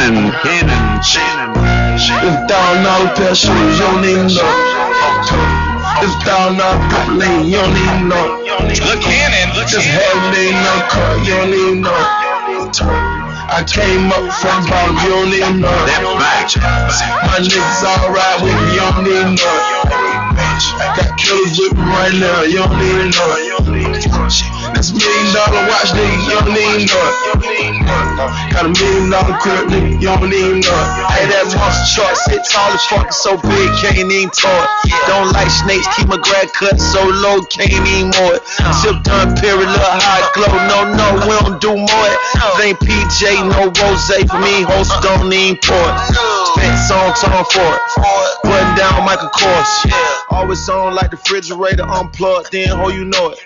It's down all the pair of shoes, you don't even know. It's down all the propylene, you don't even know. Just have me in no car, you don't even know. I came up from bottom, you don't even know. My niggas alright with me, you don't even know. Got killers with me right now, you don't even know. That's $1 million watch, nigga, you don't even know. Got $1 million crib, nigga, you don't even know. Hey, that monster truck sit tall as fuck, so big, can't even talk. Don't like snakes, keep my grad cut so low, can't even more. Sip done, period, little high glow. No, we don't do more. It ain't PJ, no rose for me, host don't even pour it. Spent song tone for it. Button down Michael Kors. Always on like the refrigerator unplugged, then ho you know it.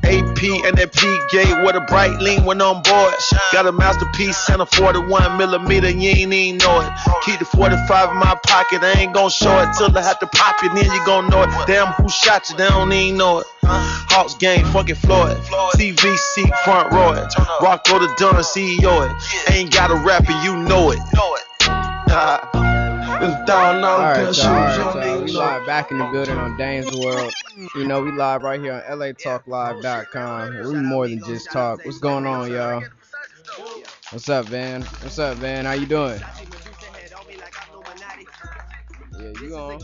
AP and that P gate with a bright lean when on board. Got a masterpiece and a 41mm, you ain't even know it. Keep the 45 in my pocket, I ain't gon' show it till I have to pop it, then you gon' know it. Damn, who shot you? They don't even know it. Hawks gang, fucking Floyd. TVC front row it. Rocko the Dunn, CEO it. Ain't got a rapper, you know it. It's down all the shoes. We live back in the building on Dane'z World. You know, we live right here on LATalkLive.com. We more than just talk. What's going on, y'all? What's up, Van? How you doing? Yeah, you on?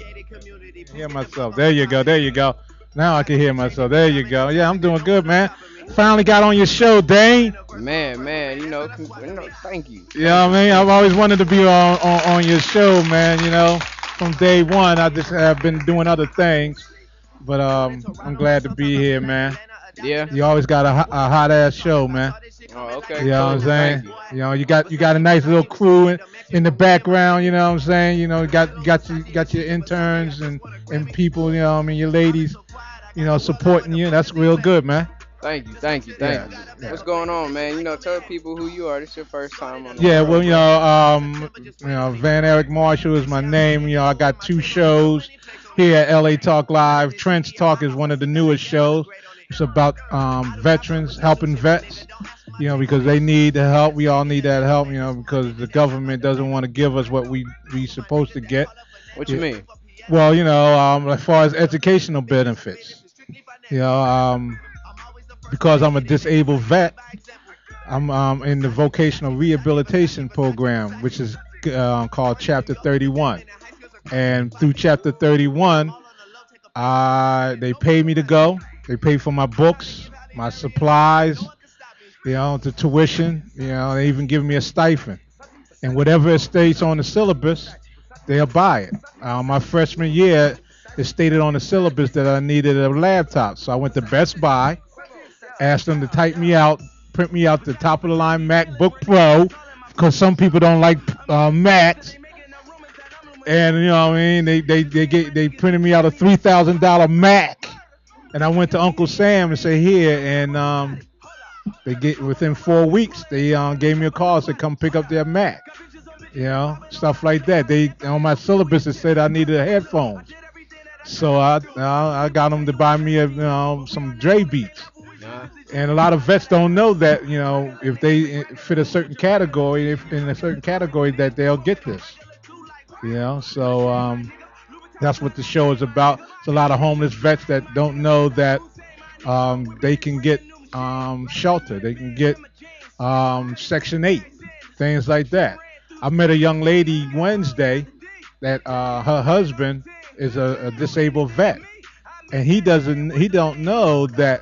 Hear myself. There you go. Now I can hear myself. There you go. Yeah, I'm doing good, man. Finally got on your show, Dane. Man, you know, thank you. You know what I mean? I've always wanted to be on your show, man, you know. From day one, I just have been doing other things. But I'm glad to be here, man. Yeah. You always got a hot ass show, man. Oh, okay. You know what I'm saying? You know, you got a nice little crew in the background, you know what I'm saying? You know, you got your interns and people, you know what I mean, your ladies, you know, supporting you. That's real good, man. Thank you. Yeah. What's going on, man? You know, tell people who you are. This is your first time on the Yeah, well, you know, Van Eric Marshall is my name. You know, I got 2 shows here at LA Talk Live. Trench Talk is one of the newest shows. It's about veterans, helping vets, you know, because they need the help. We all need that help, you know, because the government doesn't want to give us what we supposed to get. What you mean? Well, you know, as far as educational benefits, you know, because I'm a disabled vet, I'm in the vocational rehabilitation program, which is called Chapter 31. And through Chapter 31, they pay me to go. They pay for my books, my supplies, you know, the tuition. You know, they even give me a stipend. And whatever it states on the syllabus, they'll buy it. My freshman year, it stated on the syllabus that I needed a laptop. So I went to Best Buy, asked them to type me out, print me out the top of the line MacBook Pro, because some people don't like Macs. And you know what I mean, they printed me out a $3,000 Mac, and I went to Uncle Sam and said here, and within 4 weeks they gave me a call, said come pick up their Mac, you know, stuff like that. They on my syllabus it said I needed headphones, so I got them to buy me some Dre beats. And a lot of vets don't know that, you know, if they fit a certain category, that they'll get this. You know, so that's what the show is about. It's a lot of homeless vets that don't know that they can get shelter. They can get Section 8, things like that. I met a young lady Wednesday that her husband is a disabled vet, and he don't know that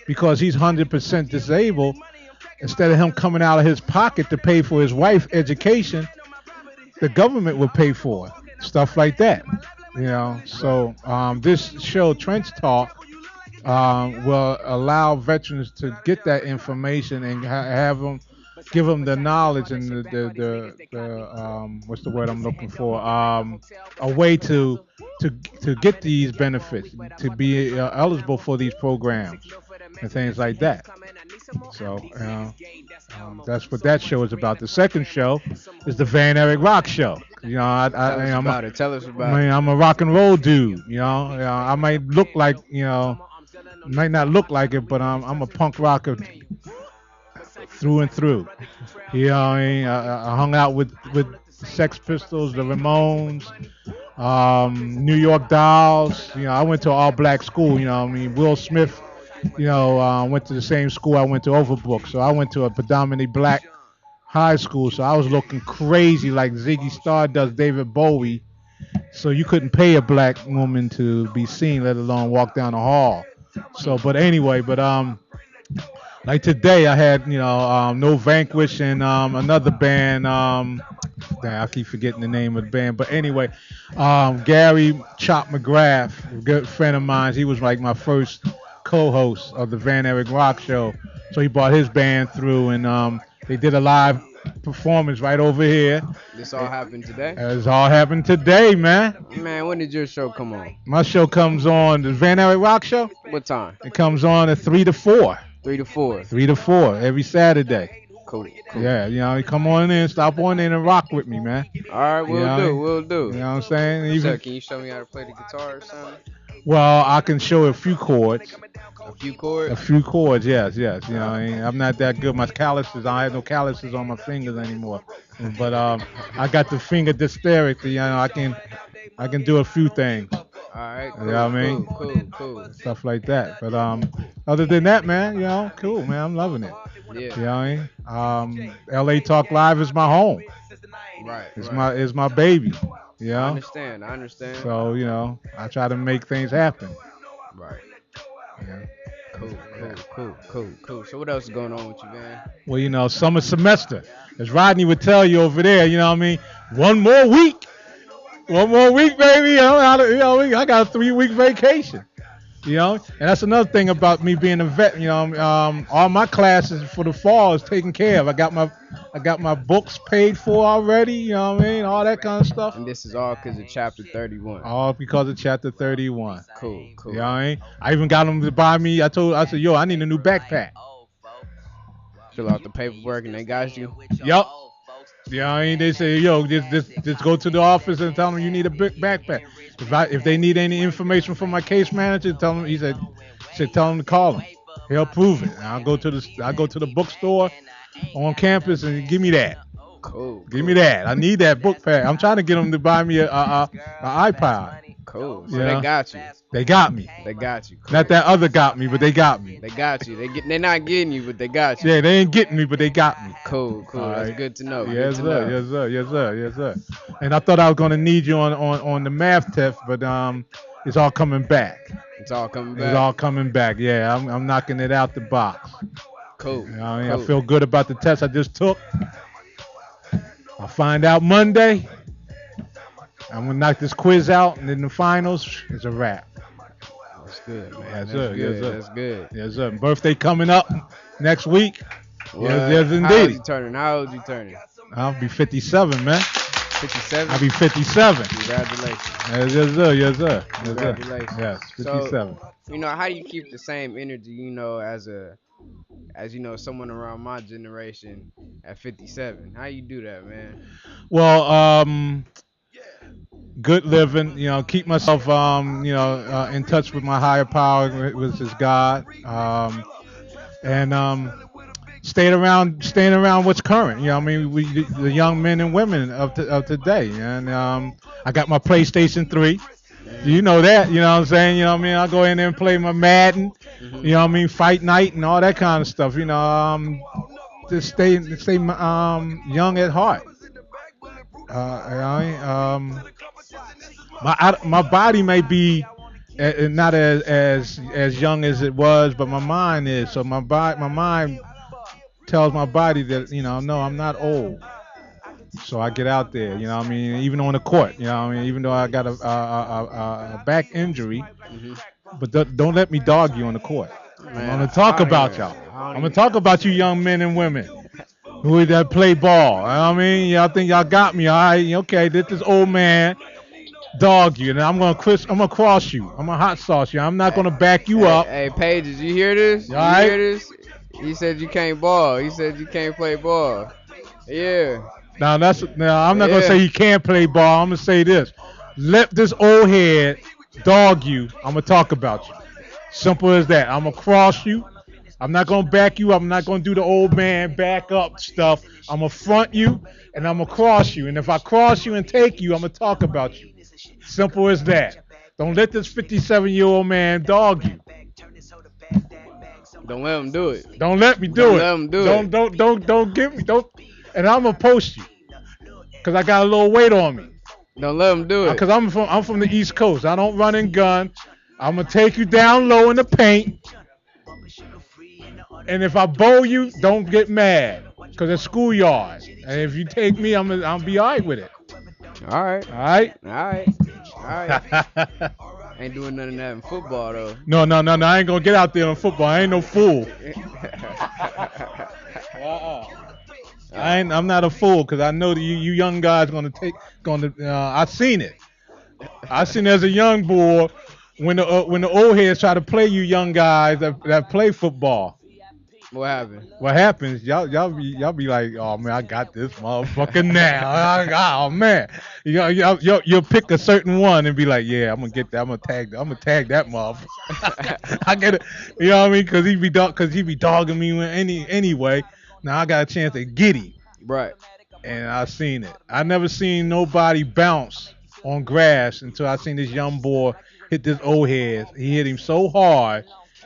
because he's 100% disabled, instead of him coming out of his pocket to pay for his wife's education, the government will pay for it, stuff like that, you know. So this show, Trench Talk, will allow veterans to get that information and have them, give them the knowledge and the what's the word I'm looking for? A way to get these benefits, to be eligible for these programs and things like that. So that's what that show is about. The second show is the Van Eric Rock Show. You know, Tell us about it. I'm a rock and roll dude. You know, I might look like, you know, might not look like it, but I'm a punk rocker through and through. You know, what I mean, I hung out with Sex Pistols, the Ramones, New York Dolls. You know, I went to an all-black school. You know, what I mean, Will Smith. You know, went to the same school I went to, Overbrook. So I went to a predominantly black high school. So I was looking crazy like Ziggy Stardust, David Bowie. So you couldn't pay a black woman to be seen, let alone walk down the hall. So, but anyway, like today, I had No Vanquish and another band. Damn, I keep forgetting the name of the band, but anyway, Gary Chop McGrath, a good friend of mine. He was like my first co-host of the Van Eric Rock Show. So he brought his band through, and they did a live performance right over here. This all happened today? It's all happened today, man. Man, when did your show come on? My show comes on, the Van Eric Rock Show. What time? It comes on at 3 to 4. 3 to 4. 3 to 4 every Saturday. Cool. Yeah, you come on in, stop on in and rock with me, man. All right, we'll do. You know what I'm saying? So, can you show me how to play the guitar or something? Well, I can show a few chords. A few chords? A few chords, yes. You know what I mean? I'm not that good. My calluses, I have no calluses on my fingers anymore. But I got the finger dexterity. I can do a few things. All right, cool, you know what I mean? Cool. Stuff like that. But other than that, man, cool, man. I'm loving it. Yeah. You know what I mean? LA Talk Live is my home. Right. It's my baby. You know? I understand. So, I try to make things happen. Right. Yeah. Cool. So what else is going on with you, man? Well, summer semester. As Rodney would tell you over there, you know what I mean? One more week, baby. I got a 3-week vacation. And that's another thing about me being a vet. All my classes for the fall is taken care of. I got my books paid for already. You know what I mean? All that kind of stuff. And this is all because of Chapter 31. All because of Chapter 31. Cool. You know what I mean? I even got them to buy me. I said, yo, I need a new backpack. Fill out the paperwork and they got you. Yup. You know what I mean? They say, yo, just go to the office and tell them you need a big backpack. If they need any information from my case manager, tell them. He said, tell them to call him. He'll prove it. And I'll go to the bookstore on campus and give me that. Cool. Give me that. I need that book pack. I'm trying to get them to buy me a iPod. Cool. So they got you. They got me. They got you. Cool. Not that other got me, but they got me. They got you. They're not getting you, but they got you. Yeah, they ain't getting me, but they got me. Cool. That's good to know. Yes, sir. And I thought I was gonna need you on the math test, but it's all coming back. It's all coming back. Yeah, I'm knocking it out the box. Cool. You know what I mean? I feel good about the test I just took. I'll find out Monday. I'm gonna knock this quiz out, and then the finals is a wrap. That's good, man. Yes, That's good. Yes, sir. Birthday coming up next week. What? Yes, indeed. How old you turning? I'll be 57, man. 57? I'll be 57. Congratulations. Yes, sir. Congratulations. Yes, 57. So, how do you keep the same energy, as someone around my generation at 57? How you do that, man? Well, good living, keep myself, in touch with my higher power, which is God, and staying around what's current. The young men and women of today, and I got my PlayStation 3. You know that, you know what I'm saying? I go in there and play my Madden, Fight Night and all that kind of stuff. Just stay young at heart. My body may be not as young as it was, but my mind is. So my mind tells my body that no, I'm not old. So I get out there, even on the court, even though I got a back injury, but don't let me dog you on the court. I'm gonna talk about y'all. I'm gonna talk about you young men and women who that play ball. Y'all think y'all got me, all right? Okay, this old man dog you, and I'm gonna cross you. I'm gonna hot sauce you. I'm not gonna back you up. Hey, Paige, did you hear this? You hear this? He said you can't ball. He said you can't play ball. Yeah. Now I'm not gonna say you can't play ball. I'm gonna say this: let this old head dog you. I'm gonna talk about you. Simple as that. I'm gonna cross you. I'm not gonna back you up. I'm not gonna do the old man back up stuff. I'm gonna front you and I'm gonna cross you. And if I cross you and take you, I'm gonna talk about you. Simple as that. Don't let this 57-year-old man dog you. Don't let him do it. Don't let me do Don't it. let him do don't, it. don't give me. Don't. And I'm gonna post you, cause I got a little weight on me. Don't let him do it. Cause I'm from the East Coast. I don't run and gun. I'm gonna take you down low in the paint. And if I bow you, don't get mad, cause it's schoolyard. And if you take me, I'll be alright with it. All right. All right. All right. All right. Ain't doing none of that in football though. No. I ain't gonna get out there in football. I ain't no fool. I'm not a fool, because I know that you young guys I seen it. I seen it as a young boy when the old heads try to play you young guys that play football. What happened? What happens? Y'all be like, oh man, I got this motherfucker now. Oh man, you'll pick a certain one and be like, yeah, I'm gonna get that. I'm gonna tag that motherfucker. I get it. You know what I mean? Because he be dogging me anyway. Now I got a chance to get him. Right. And I seen it. I never seen nobody bounce on grass until I seen this young boy hit this old head. He hit him so hard,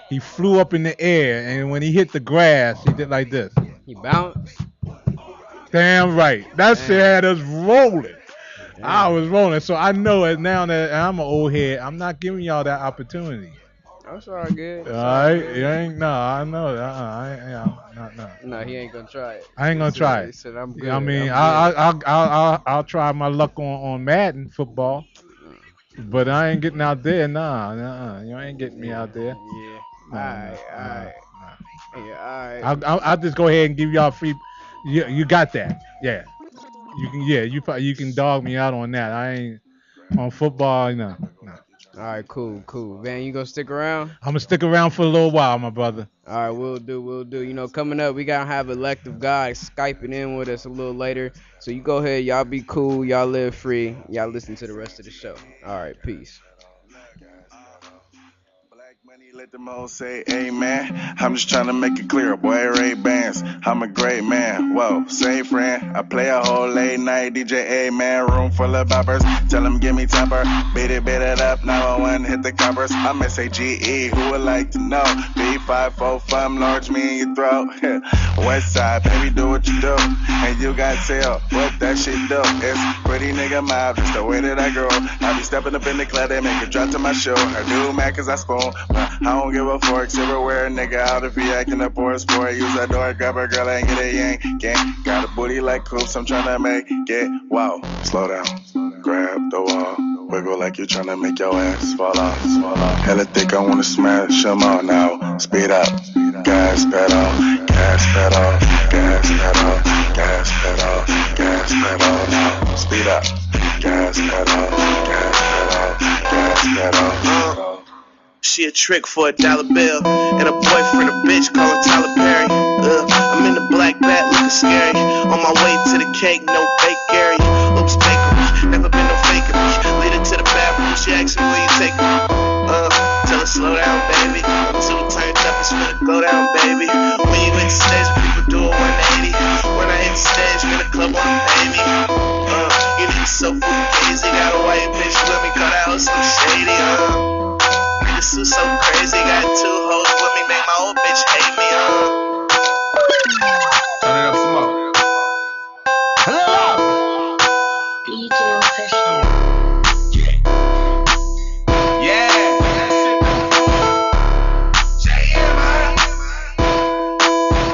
he flew up in the air, and when he hit the grass, he did like this. He bounced? Damn right. That shit had us rolling. Damn. I was rolling. So I know it now that I'm an old head, I'm not giving y'all that opportunity. That's all good. All right, you ain't I know that. No, he ain't gonna try it. I ain't gonna try it. He said, I'm good. I mean, I'll try my luck on Madden football, but I ain't getting out there. Nah, you ain't getting me out there. Yeah. All right. Yeah, all right. I'll just go ahead and give y'all free. You got that? Yeah. You can. Yeah, you can dog me out on that. I ain't on football. No. All right, cool. Van, you gonna stick around? I'm gonna stick around for a little while, my brother. All right, we'll do. You know, coming up, we gotta have elective guys Skyping in with us a little later. So you go ahead, y'all be cool, y'all live free, y'all listen to the rest of the show. All right, peace. Let them all say amen. I'm just trying to make it clear, boy, Ray Bands. I'm a great man. Whoa, say friend. I play a whole late night DJ, man. Room full of boppers. Tell them give me temper. Beat it up. 911, hit the coppers. I'm SAGE. Who would like to know? B545, large me in your throat. West side, baby, do what you do. And you got tell what that shit do. It's pretty nigga mob, just the way that I grow. I be stepping up in the club, they make it drop to my show. I do mad cause I spoon. I don't give a fork, silverware, nigga out if he acting up or a sport. Use that door, grab a girl and get a yank. Gang, got a booty like coops, I'm tryna make it. Wow, slow down, grab the wall, wiggle like you're tryna make your ass fall off. Hella thick, I wanna smash them all now. Speed up, gas pedal, gas pedal, gas pedal, gas pedal, gas pedal now. Speed up, gas pedal, gas pedal, gas pedal. She a trick for $1 bill, and a boyfriend a bitch callin' Tyler Perry. I'm in the black bat looking scary. On my way to the cake, no bakery. Oops, bakery, never been no fakery. Lead her to the bathroom, she asks me where you take me. Tell her slow down, baby. I'm too turned up, it's finna go down, baby. When you hit the stage, people do a 180. When I hit the stage, when the club wanna pay me. You niggas so fugazi, got a white bitch with me, call that hoe so shady, This is so crazy, got 2 hoes with me, make my old bitch hate me, Turn it up some more. DJ official. Yeah.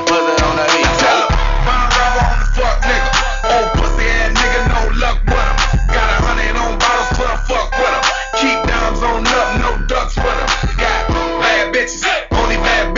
Put it on that beat. Tell him. Fine rapper on the fuck nigga. Old pussy ass nigga, no luck with him. Got 100 on bottles, 12 fuck with him. Keep dimes on up, no ducks with him. Got bad bitches, only bad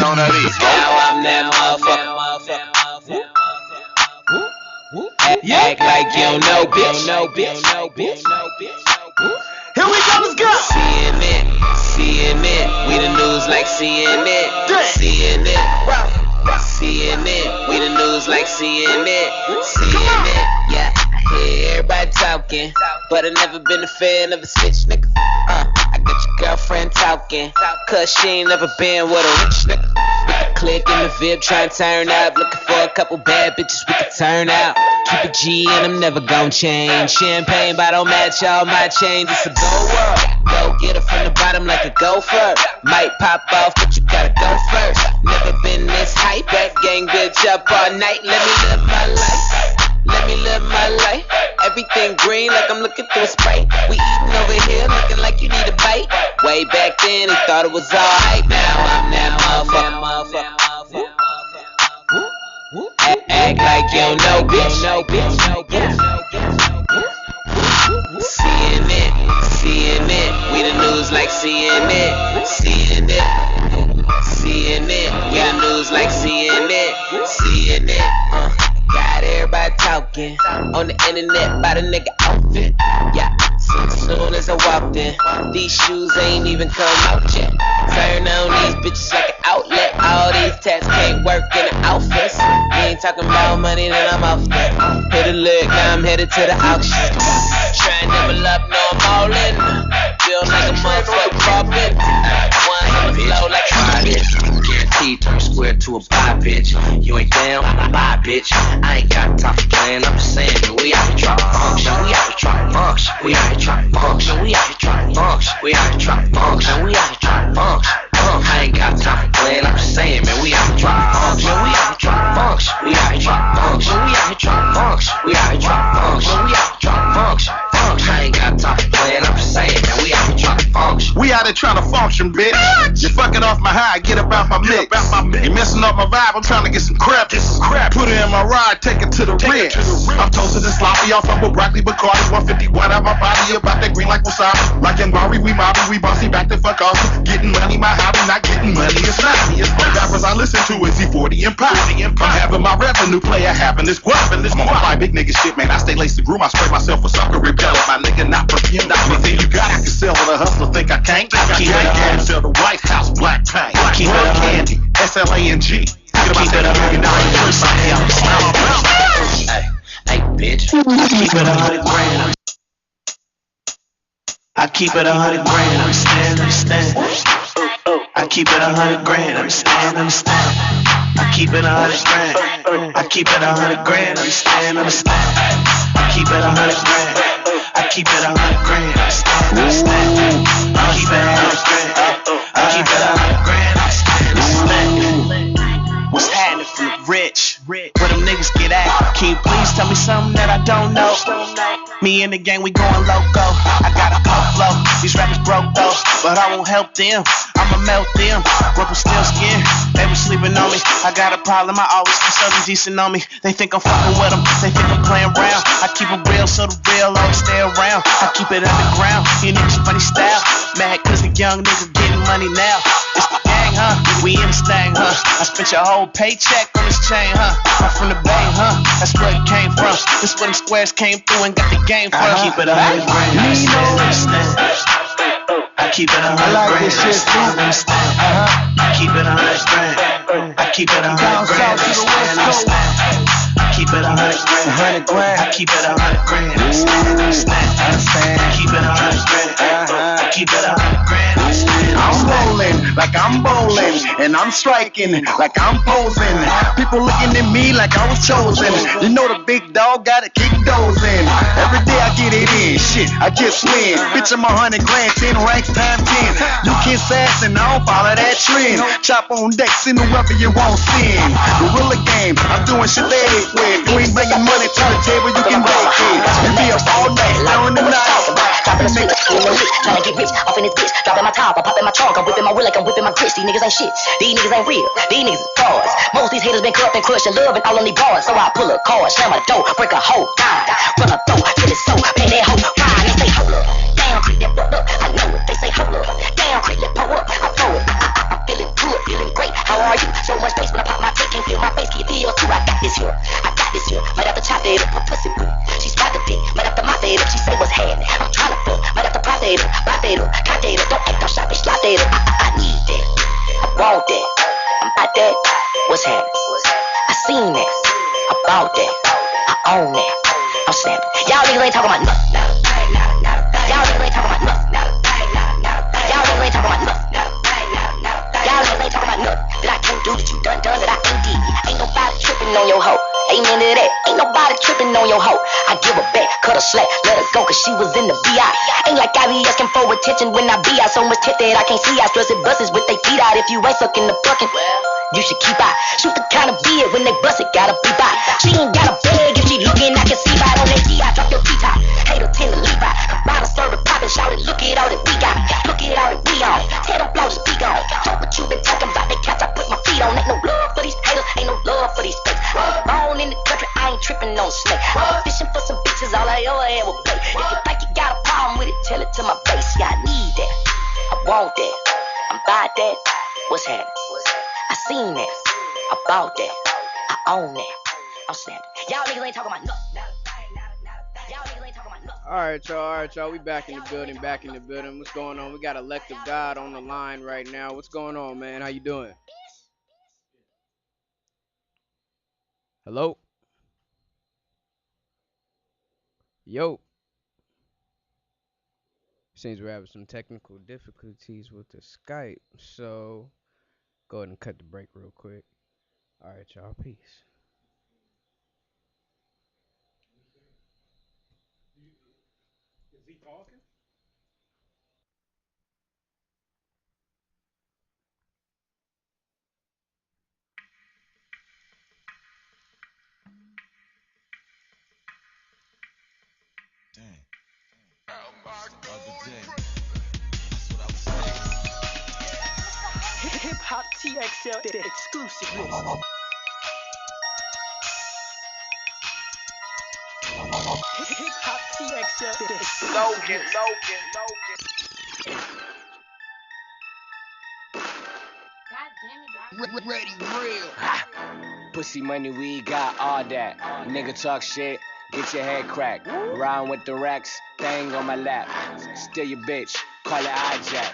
on that beat. Now I'm that motherfucker. Act like you don't know, bitch. Here we go, let's go. CNN, we the news like CNN. CNN, we the news like CNN. Yeah, I hear everybody talking, but I never been a fan of a snitch, nigga. I got your girlfriend talking, cause she ain't never been with a rich nigga. With the click in the VIP, trying to turn up, looking for a couple bad bitches we can turn out. Keep a G and I'm never gon' change. Champagne bottle match all my chains. It's a gold world. Go get it from the bottom like a gopher. Might pop off, but you gotta go first. Never been this hype. Back gang bitch up all night. Let me live my life. Let me live my life. Everything green like I'm looking through a spray. We eating over here looking like you need a bite. Way back then he thought it was alright. Now I'm that motherfucker. Act like you don't know, bitch. CNN, we the news like CNN. We the news like CNN. Got everybody talking on the internet about a nigga outfit. Yeah, soon as I walked in, these shoes ain't even come out yet. Turn on these bitches like an outlet. All these tats can't work in the outfits. We ain't talking about money, then I'm off that. Hit a lick, now I'm headed to the auction. Trying to level up, no I'm all in. Feel like a motherfucker poppin'. One on the flow like a bitch. Guaranteed turn square to a pie, bitch. You ain't down, bye, bitch. I ain't got time for playing, I'm just saying that we out here trying to function. We out here trying to function. We out here trying to function. We out here trying to function. We out here trying to function. We out here trying to function. I ain't got time for playing, I'm just saying, man, we out here trying to function. We out here trying to function. We out here trying to function. We out here trying to function. We out here trying to function. We out here trying to function. I ain't got time for playing, I'm just saying, man, we out here trying to function. We out here trying to function, bitch. You fucking off my high, get about my mix. You messing up my vibe, I'm trying to get some crap. Put it in my ride, take it to the rinse. I'm toasted and sloppy, off with broccoli, Bacardi, 151 out my body, about that green like wasabi. Like in Bari, we mobby, we bossy, back the fuck off. Getting money, my hobby, not getting money, it's not. The rappers I listen to is E40 and Poppy. I'm having my revenue player having this guap. I'm on my big nigga shit, man. I stay laced to groom, I spray myself with sucker repellent. My nigga not perfume, not anything you got. I can sell with a hustler, think I can't. Keep it up, sell the White House black paint. Keep it up, candy, SLANG. Keep it up, Hey, bitch. I keep it 100 grand. I keep it 100 grand. Understand. I keep it 100 grand. Understand. I keep it 100 grand. I keep it 100 grand. Understand. I keep it 100 grand. I keep it 100 grand. Understand. I keep it 100 grand. I keep it 100 grand. Understand. What's happening for the rich? Where them niggas get at? Can you please tell me something that I don't know? Me and the gang, we going loco. I got a cold flow. These rappers broke though, but I won't help them. I'ma melt them. Ruffle still skin. They was sleeping on me. I got a problem. I always keep something decent on me. They think I'm fucking with them. They think I'm playing around. I keep it real, so the real always stay around. I keep it underground. You niggas funny style. Mad cause the young niggas getting money now. It's the gang, huh? We in this thing, huh? I spent your whole paycheck on this chain, huh? I'm from the Bay, huh? That's where it came from. This where the squares came through and got the game from. I keep it 100 grand. I keep it 100 grand. I keep it 100 grand. I keep it 100 grand. I keep it 100 grand. I keep it 100 grand. I keep it 100 grand. I keep it 100 grand. I'm rolling like I'm bowling, and I'm striking like I'm posing. People looking at me like I was chosen. You know the big dog gotta kick those in. Every day I get it in, shit, I just win. Bitch, I'm 100 grand, 10 racks times 10. You kiss ass and I don't follow that trend. Chop on deck, send whoever you want send. Gorilla game, I'm doing shit they ain't with. You ain't bringing money to the table, you can make it. You be up all night, down the night. Dropping the switch, trying to get rich off in this bitch. Dropping my top, I'm popping my trunk, I'm whipping my wheel like I'm whipping my grits. These niggas ain't shit, these niggas ain't real, these niggas is frauds. Most these haters been cut and crushed and love and all on these bars. So I pull a card, slam a door, break a hoe, die, run a throat, till it's so, pay that hoe, ride, they say hold up, down, creep that butt up, I know it, they say hold up, down, creep that pull up, I throw it, I'm feeling good, feeling great, how are you? gator, cock gator, don't act all shot, bitch, slap gator. I need that, I want that, I'm about that, what's happening? I seen that, I bought that, I own that, I'm snapping. Y'all niggas ain't talking about nothing. Y'all niggas ain't talking about nothing. Y'all niggas ain't talking about nothing. Y'all niggas ain't talking about nothing that I can't do, that you done that I ain't did. Ain't nobody tripping on your hoe. Amen to that. Ain't nobody tripping on your hoe. I give her back, cut her slack, let her go, cause she was in the BI. Ain't like I be asking for attention when I be out. So much tip that I can't see. I stress it buses with they feet out. If you ain't sucking the fucking, you should keep out. Shoot the kind of beard when they bust it, gotta be by. She ain't gotta beg if she looking, I can see by on that DI. Drop your feet out, hater tend to leave out. Bottle serve it, pop and shout it, look at all that we got. Look at all that we on. Tell them blow the speak on. Talk what you been talking about, they cats I put my feet on. Ain't no love for these haters, ain't no love for these fakes. Born in the country, I ain't tripping on snake. Fishing for some bitches, all I ever had was bait. If you think you got a problem with it, tell it to my face. Yeah, I need that, I want that, I'm about that, what's happening? I seen that, I bought that, I own that, I'm snapping. Y'all niggas ain't talking about nothing. Y'all niggas ain't talking about nothing. All right, y'all. We back in the building, What's going on? We got Elective God on the line right now. What's going on, man? How you doing? Hello? Yo. Seems we're having some technical difficulties with the Skype, so go ahead and cut the break real quick. All right, y'all. Peace. Is he talking? Hip Hop TXL exclusively. Hip Hop TXL Logan. Ready, real. Pussy money, we got all that. Nigga talk shit, get your head cracked. Round with the racks, thing on my lap. Steal your bitch, call it hijack.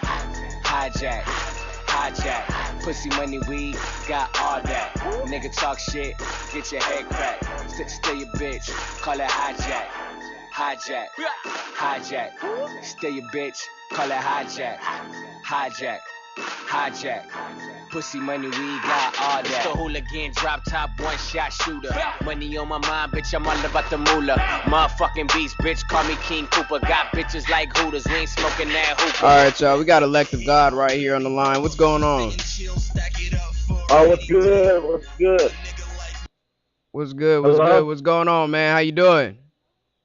Pussy money, we got all that. Nigga talk shit, get your head cracked. Steal your bitch, call it hijack. Steal your bitch, call it hijack. Pussy money, we got all that. It's the hooligan, drop top, one shot shooter. Money on my mind, bitch, I'm all about the moolah. Motherfucking beast, bitch, call me King Cooper. Got bitches like Hooters, we ain't smoking that hookah. All right, y'all. We got Elective God right here on the line. What's going on? Oh, what's good? What's good? Hello? What's going on, man? How you doing?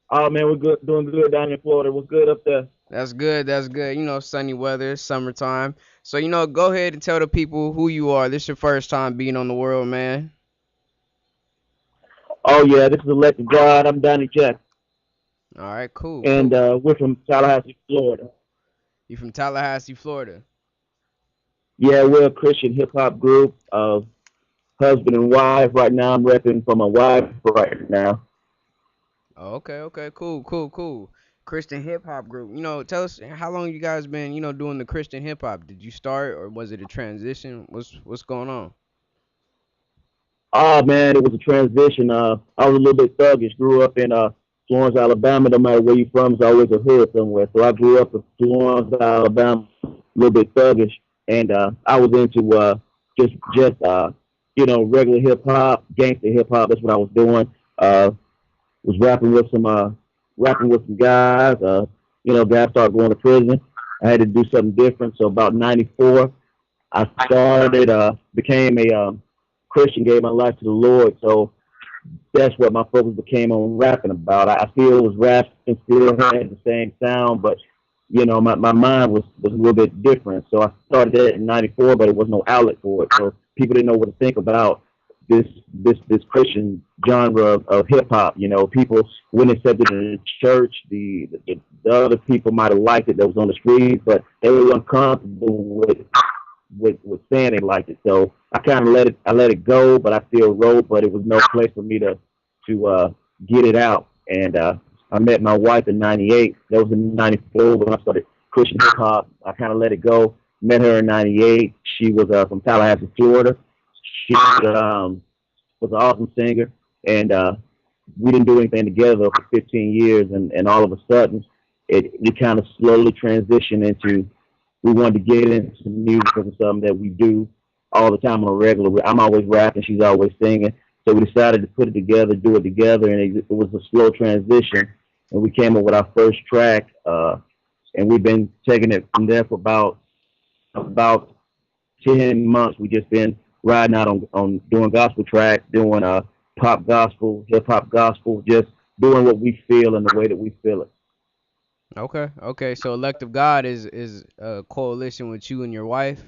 Oh, man, we're good, doing good down in Florida. What's good up there? That's good. You know, sunny weather, summertime. So, you know, go ahead and tell the people who you are. This is your first time being on the world, man. Oh, yeah, this is Elected God. I'm Donnie Jackson. All right, cool. And we're from Tallahassee, Florida. You from Tallahassee, Florida? Yeah, we're a Christian hip-hop group of husband and wife. Right now, I'm repping for my wife right now. Oh, okay, cool. Christian hip hop group. You know, tell us how long you guys been, you know, doing the Christian hip hop. Did you start or was it a transition? What's going on? Oh, man, it was a transition. I was a little bit thuggish. Grew up in Florence, Alabama. No matter where you're from, it's always a hood somewhere. So I grew up in Florence, Alabama, a little bit thuggish. And I was into just regular hip hop, gangster hip hop. That's what I was doing. Was rapping with some guys. Guys started going to prison. I had to do something different. So about '94, I started, became a Christian, gave my life to the Lord. So that's what my focus became on rapping about. I still was rapping, still had the same sound, but my mind was a little bit different. So I started that in '94, but it was no outlet for it. So people didn't know what to think about this Christian genre of hip hop. People wouldn't accept it in the church. The other people might have liked it that was on the street, but they were uncomfortable with saying they liked it. So I kind of let it go, but I still wrote. But it was no place for me to get it out. And I met my wife in '98. That was in '94 when I started Christian hip hop. I kind of let it go. Met her in '98. She was from Tallahassee, Florida. She was an awesome singer, and we didn't do anything together for 15 years, and all of a sudden, we kind of slowly transitioned into, we wanted to get into music and something that we do all the time on a regular. I'm always rapping, she's always singing, so we decided to put it together, do it together, and it was a slow transition, and we came up with our first track, and we've been taking it from there for about 10 months. We just been riding out on doing gospel tracks, doing pop gospel, hip hop gospel, just doing what we feel and the way that we feel it. Okay. So Elective God is a coalition with you and your wife.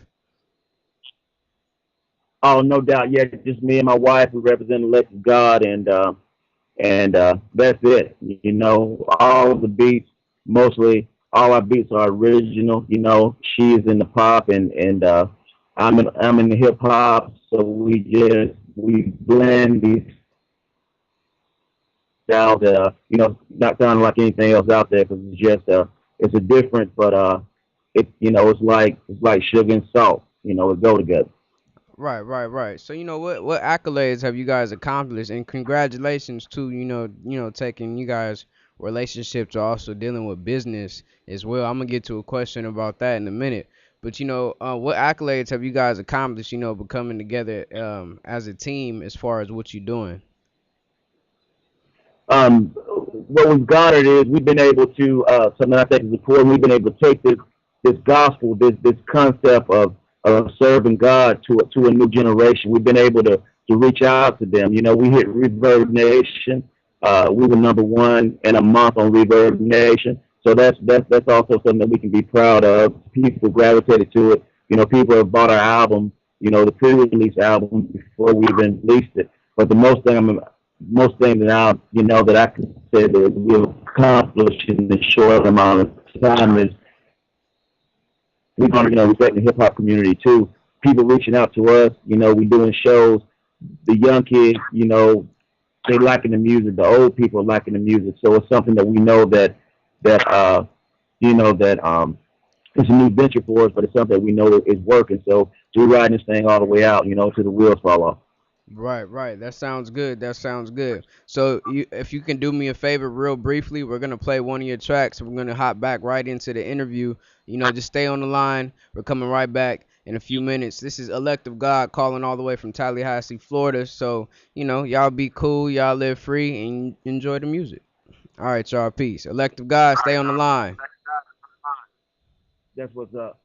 Oh, no doubt. Yeah, just me and my wife. We represent Elective God, and that's it. You know, all the beats, mostly all our beats are original. You know, she is in the pop, and I'm in the hip hop. So we blend these styles that not sounding like anything else out there, because it's just it's a different, but it's like sugar and salt. You know, it go together. Right. So what accolades have you guys accomplished, and congratulations to taking you guys relationships to also dealing with business as well. I'm gonna get to a question about that in a minute, but what accolades have you guys accomplished? Becoming together as a team as far as what you're doing. What we've garnered is we've been able to something I think is important. We've been able to take this gospel, this concept of serving God to a new generation. We've been able to reach out to them. We hit Reverb Nation. We were #1 in a month on Reverb Nation. So that's also something that we can be proud of. People gravitated to it. People have bought our album, the pre-release album before we even released it. But the most thing that I can say that we've accomplished in the short amount of time is we're going to, respect the hip hop community too. People reaching out to us, we doing shows. The young kids, they liking the music. The old people are liking the music. So it's something that we know that it's a new venture for us, but it's something that we know is working. So we're riding this thing all the way out, till the wheels fall off. Right. That sounds good. So if you can do me a favor real briefly, we're going to play one of your tracks. We're going to hop back right into the interview. Just stay on the line. We're coming right back in a few minutes. This is Elective God calling all the way from Tallahassee, Florida. So, y'all be cool, y'all live free, and enjoy the music. All right, y'all, peace. Elective God, stay on the line. That's what's up.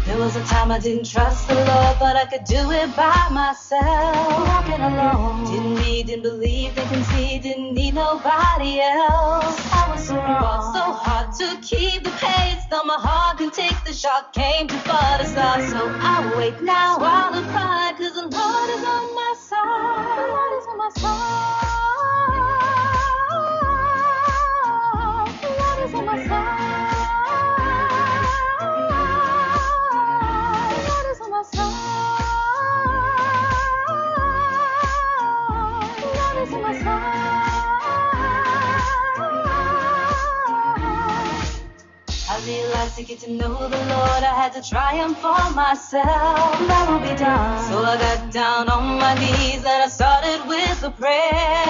There was a time I didn't trust the Lord, but I could do it by myself. Walking alone, didn't believe, didn't conceive, didn't need nobody else. I was so wrong, so hard to keep the pace. Though my heart can take the shock, came too far to stop. So I wait now, swallow pride, 'cause the Lord is on my side. The Lord is on my side. The Lord is on my side. I realized to get to know the Lord, I had to triumph for myself. That won't be done. So I got down on my knees and I started with a prayer.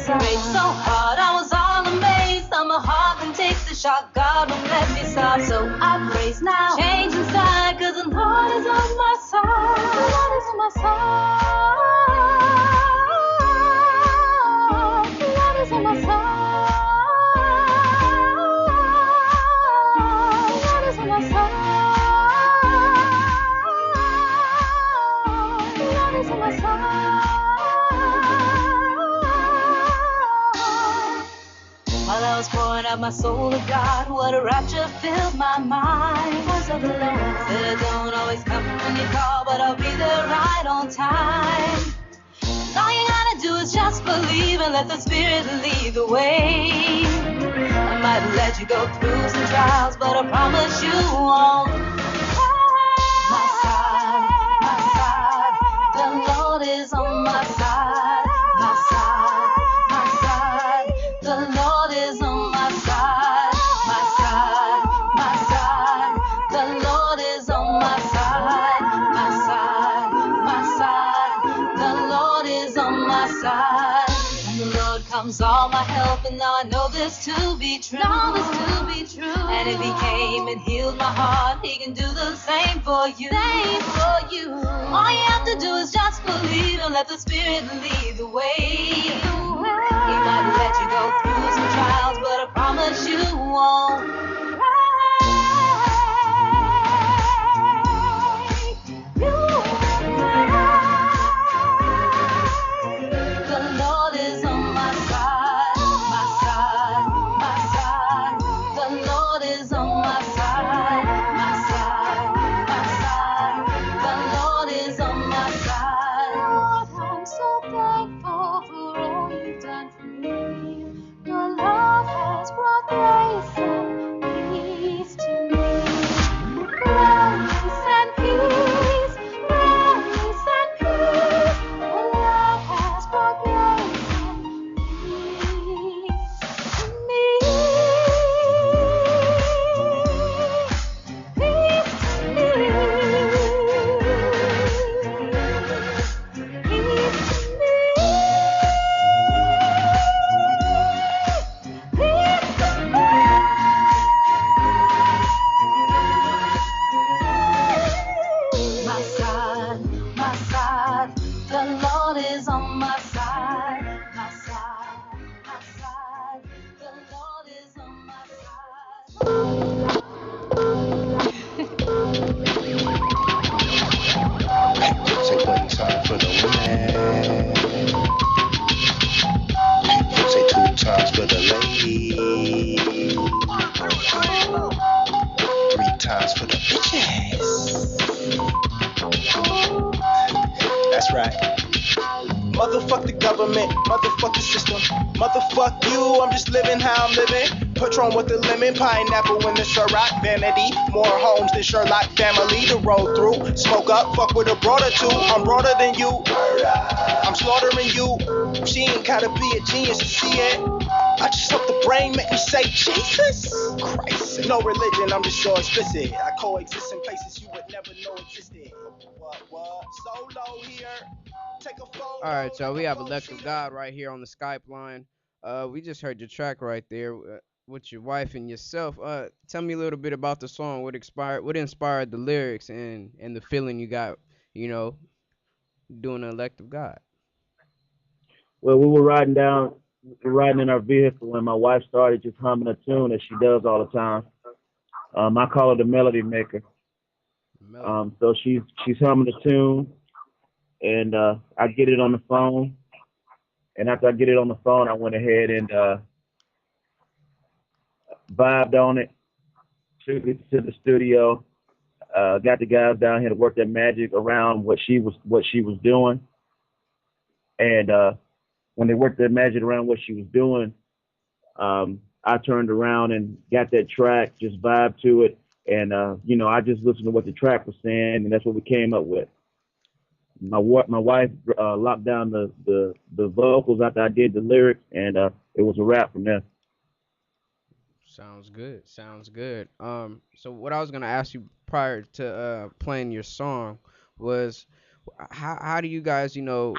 Prayed so hard, I was all amazed. How my heart can take the shock, God won't let me stop. So I praise now, change inside, 'cause the Lord is on my side. The Lord is on my side. The Lord is on my side. While I was pouring out my soul to God, what a rapture filled my mind. Voice of the Lord said, I don't always come when you call, but I'll be there right on time. And all you gotta do is just believe and let the Spirit lead the way. I might let you go through some trials, but I promise you won't. My side, the Lord is on my side. My side, the Lord is on my side. My side, the Lord is on my side. My side, the Lord is on my side. And the Lord comes all my help, and now I know this to be true. And if He came and healed my heart, He can do the same for you. All you have to do is just believe and let the Spirit lead the way. He might let you go through some trials, but I promise you won't. The Lord is on my side. My side, the Lord is on my side. My side, the Lord is on my side. Lord, I'm so thankful for all you've done for me. Your love has brought grace and peace to me. Grace and peace, grace and peace. Your love has brought grace and peace to me. Peace to me. Peace to me. Peace to me. My side, the Lord is on my side. My side, the Lord is on my Say one time for the women. Say two times for the ladies. 3 times for the bitches. That's right. Motherfuck the government, motherfuck the system. Motherfuck you, I'm just living how I'm living. Patron with the lemon, pineapple in the Ciroc. Vanity, more homes than Sherlock family to roll through. Smoke up, fuck with a broader too. I'm broader than you. I'm slaughtering you. She ain't gotta be a genius to see it. I just hope the brain make me say Jesus Christ. No religion, I'm just so explicit. I coexist in places you would never know existed. What? Solo here. Take a photo. All right, so we have Electric God right here on the Skype line. We just heard your track right there with your wife and yourself. Tell me a little bit about the song. What inspired the lyrics and the feeling you got, doing the Electric God. Well, we were riding in our vehicle, and my wife started just humming a tune as she does all the time. I call her the melody maker. So she's humming the tune, and I get it on the phone. And after I get it on the phone, I went ahead and vibed on it, took it to the studio, got the guys down here to work that magic around what she was doing. And when they worked that magic around what she was doing, I turned around and got that track, just vibed to it. And, I just listened to what the track was saying, and that's what we came up with. My wife locked down the vocals after I did the lyrics, and it was a wrap from there. Sounds good. So what I was gonna ask you prior to playing your song was, how do you guys, how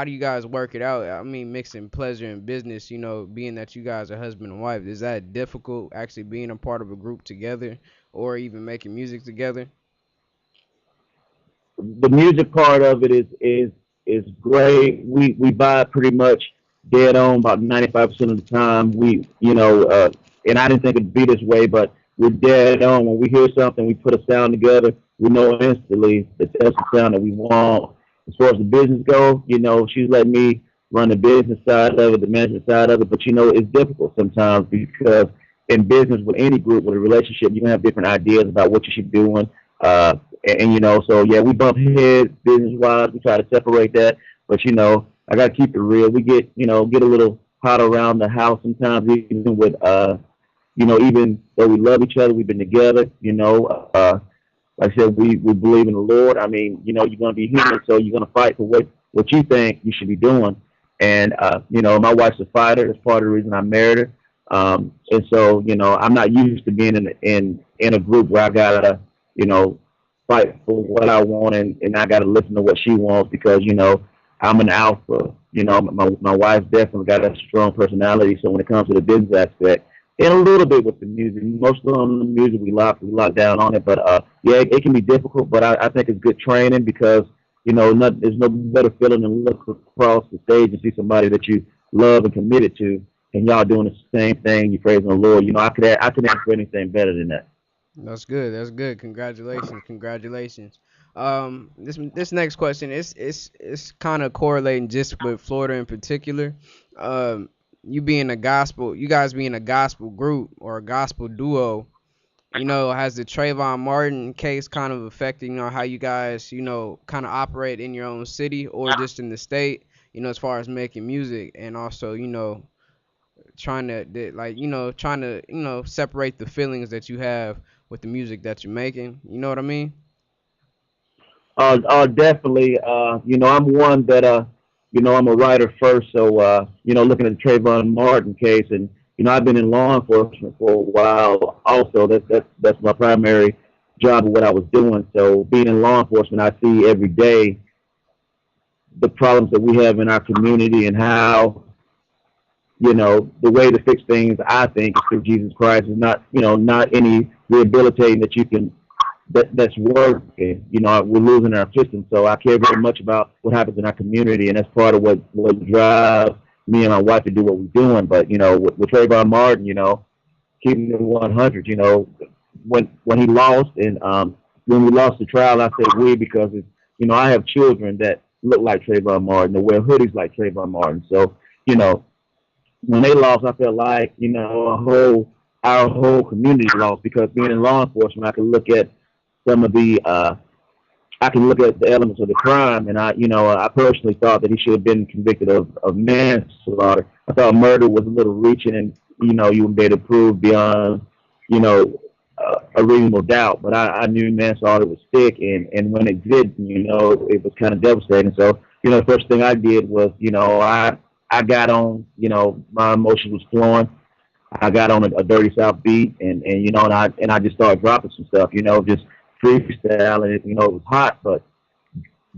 do you guys work it out? I mean, mixing pleasure and business, being that you guys are husband and wife, is that difficult actually being a part of a group together or even making music together? The music part of it is great. We vibe pretty much dead on about 95% of the time. And I didn't think it'd be this way, but we're dead on. When we hear something, we put a sound together, we know instantly that that's the sound that we want. As far as the business goes, she's letting me run the business side of it, the management side of it, but it's difficult sometimes because in business with any group, with a relationship, you can have different ideas about what you should be doing. So yeah, we bump heads business wise. We try to separate that, but I got to keep it real. We get a little pot around the house sometimes, even with even though we love each other, we've been together. Like I said, we believe in the Lord. I mean, you're gonna be human, so you're gonna fight for what you think you should be doing. And my wife's a fighter. That's part of the reason I married her. And so, I'm not used to being in a group where I gotta, fight for what I want, and I gotta listen to what she wants because I'm an alpha. My wife definitely got a strong personality. So when it comes to the business aspect, and a little bit with the music, most of the music we lock down on it. But yeah, it can be difficult. But I think it's good training because there's no better feeling than look across the stage and see somebody that you love and committed to, and y'all doing the same thing. You praising the Lord. I could ask for anything better than that. That's good. That's good. Congratulations. Congratulations. This next question is kind of correlating just with Florida in particular. You guys being a gospel group or a gospel duo, has the Trayvon Martin case kind of affected, how you guys, kind of operate in your own city or just in the state, as far as making music and also, trying to separate the feelings that you have with the music that you're making. You know what I mean? Definitely. I'm one that I'm a writer first, so looking at the Trayvon Martin case, and I've been in law enforcement for a while. Also, that's my primary job of what I was doing. So being in law enforcement, I see every day the problems that we have in our community and how the way to fix things, I think, is through Jesus Christ. Is not any rehabilitating that you can that's working. We're losing our system. So I care very much about what happens in our community, and that's part of what drives me and my wife to do what we're doing. But with Trayvon Martin, keeping it 100. When he lost, and when we lost the trial, I say we because I have children that look like Trayvon Martin, that wear hoodies like Trayvon Martin. So when they lost, I felt like our whole community lost because being in law enforcement, I can look at some of the I can look at the elements of the crime, and I personally thought that he should have been convicted of manslaughter. I thought murder was a little reaching, and you would be able to prove beyond a reasonable doubt. But I knew manslaughter was thick, and when it did, it was kind of devastating. So the first thing I did was I got on, my emotions was flowing. I got on a Dirty South beat, and I just started dropping some stuff, just freestyling. It was hot, but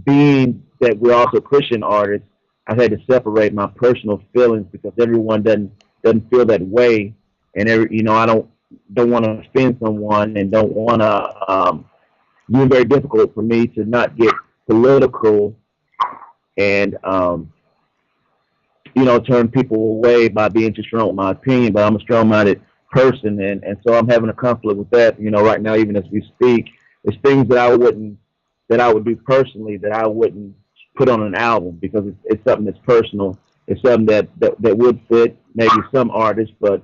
being that we're also Christian artists, I had to separate my personal feelings because everyone doesn't feel that way, and I don't want to offend someone and don't want to. It's very difficult for me to not get political and turn people away by being too strong with my opinion. But I'm a strong-minded person, and so I'm having a conflict with that. Right now, even as we speak, it's things that I would do personally that I wouldn't put on an album because it's something that's personal. It's something that would fit maybe some artists, but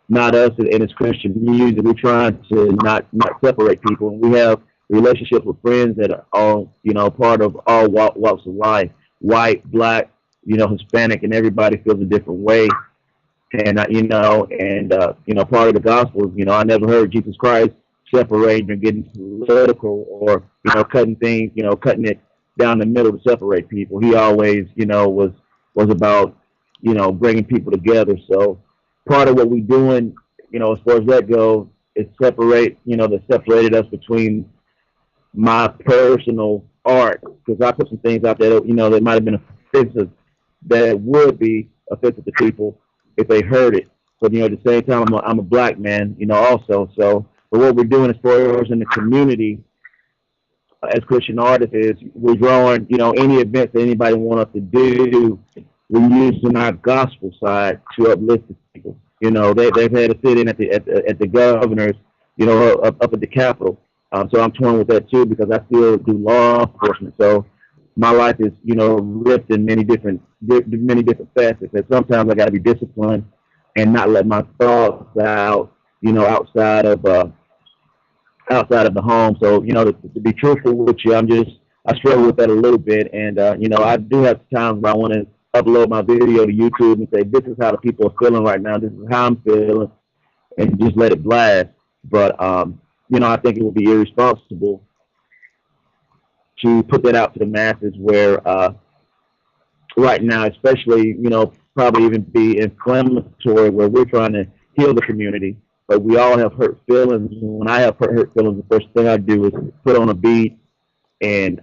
not us. And it's Christian music. We're trying to not separate people, and we have relationships with friends that are all part of all walks of life, white, black, Hispanic, and everybody feels a different way. And part of the gospel is, I never heard Jesus Christ separating or getting political or, cutting things, cutting it down the middle to separate people. He always, was about, bringing people together. So part of what we're doing, as far as that goes, is that separated us between my personal art, because I put some things out there that, that might have been offensive, that would be offensive to people if they heard it. But at the same time, I'm a black man, also. So, but what we're doing as far as in the community as Christian artists is we're drawing, any events that anybody want us to do. We're using our gospel side to uplift the people. They've had to sit in at the governor's, up at the Capitol. So I'm torn with that too because I still do law enforcement. So my life is, ripped in many different facets. And sometimes I got to be disciplined and not let my thoughts out, outside of the home. So, to be truthful with you, I struggle with that a little bit. And, I do have times where I want to upload my video to YouTube and say, this is how the people are feeling right now. This is how I'm feeling, and just let it blast. But, I think it would be irresponsible to put that out to the masses where, right now, especially, probably even be inflammatory where we're trying to heal the community. But we all have hurt feelings. When I have hurt feelings, the first thing I do is put on a beat and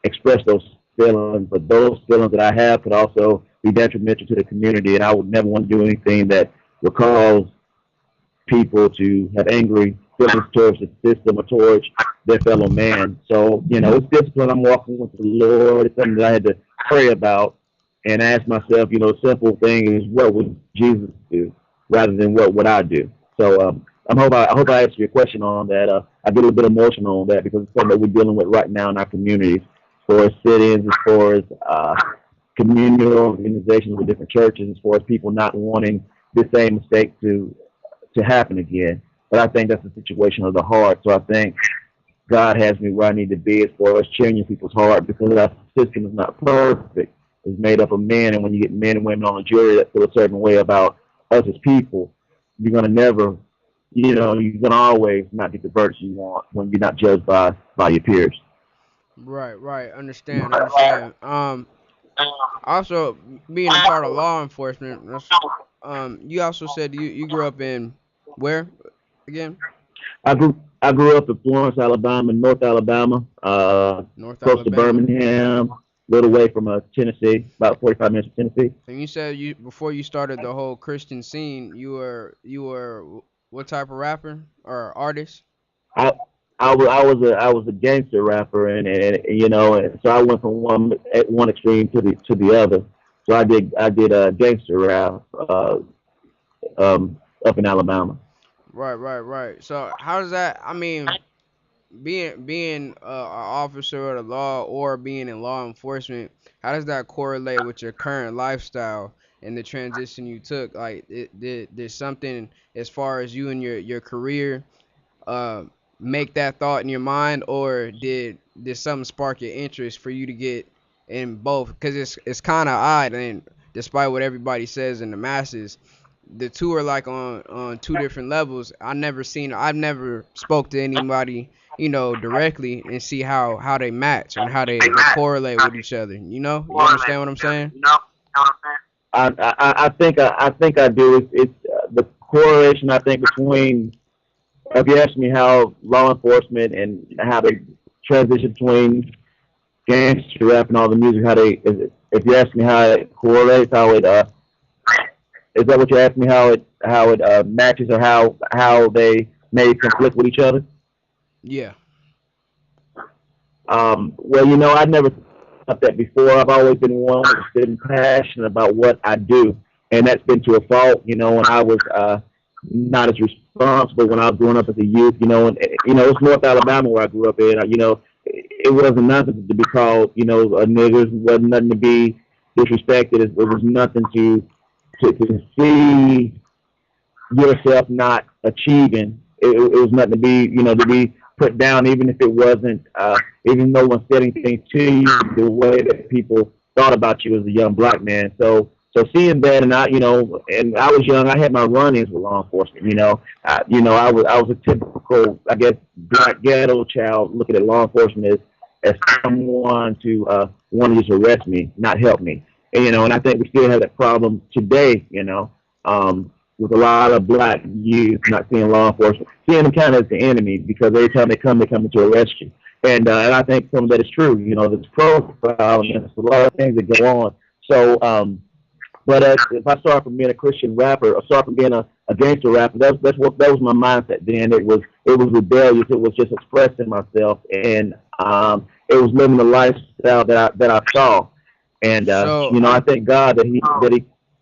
express those feelings. But those feelings that I have could also be detrimental to the community, and I would never want to do anything that would cause people to have angry feelings towards the system or towards their fellow man. So, it's discipline. I'm walking with the Lord. It's something that I had to pray about and ask myself, simple thing is, what would Jesus do rather than what would I do? So I hope I answered your question on that. I get a little bit emotional on that because it's something that we're dealing with right now in our communities, as far as sit-ins, as far as communal organizations with different churches, as far as people not wanting the same mistake to happen again. But I think that's a situation of the heart. So I think God has me where I need to be as far as changing people's heart, because our system is not perfect. It's made up of men, and when you get men and women on a jury that feel a certain way about us as people, you're going to never, you're going to always not get the verdicts you want when you're not judged by your peers. Right. Understand. Also, being a part of law enforcement, you also said you grew up in where again? I grew up in Florence, Alabama, North Alabama, North close to Alabama. Birmingham, a little away from Tennessee, about 45 minutes from Tennessee. And you said before you started the whole Christian scene, you were what type of rapper or artist? I I was a gangster rapper, and so I went from one extreme to the other. So I did a gangster rap up in Alabama. Right. So how does that? I mean, being an officer of the law or being in law enforcement, how does that correlate with your current lifestyle and the transition you took? Like, did something as far as you and your career uh make that thought in your mind, or did something spark your interest for you to get in both? Because it's kind of odd, and despite what everybody says in the masses, the two are like on two different levels. I've never spoke to anybody, directly and see how they match and how they correlate with each other. You understand what I'm saying? I think I do. It's the correlation, I think, between, if you ask me how law enforcement and how they transition between gangster rap and all the music, if you ask me how it correlates, is that what you asked me? How it matches, or how they may conflict with each other? Yeah. Well, I never thought that before. I've always been one that's been passionate about what I do, and that's been to a fault. When I was not as responsible when I was growing up as a youth. It's North Alabama where I grew up in. It wasn't nothing to be called, a nigger. It wasn't nothing to be disrespected. It was nothing to see yourself not achieving. It was nothing to be put down, even if it wasn't, even though no one said anything to you, the way that people thought about you as a young black man. So seeing that, and I was young, I had my run-ins with law enforcement. I was a typical, I guess, black ghetto child looking at law enforcement as someone to want to just arrest me, not help me. And I think we still have that problem today. With a lot of black youth not seeing law enforcement, seeing them kind of as the enemy, because every time they come to arrest you. And I think some of that is true. There's profiling, there's a lot of things that go on. So, but if I start from being a Christian rapper, or start from being a gangster rapper, that was my mindset then. It was rebellious. It was just expressing myself, and it was living the lifestyle that I saw. And I thank God that he.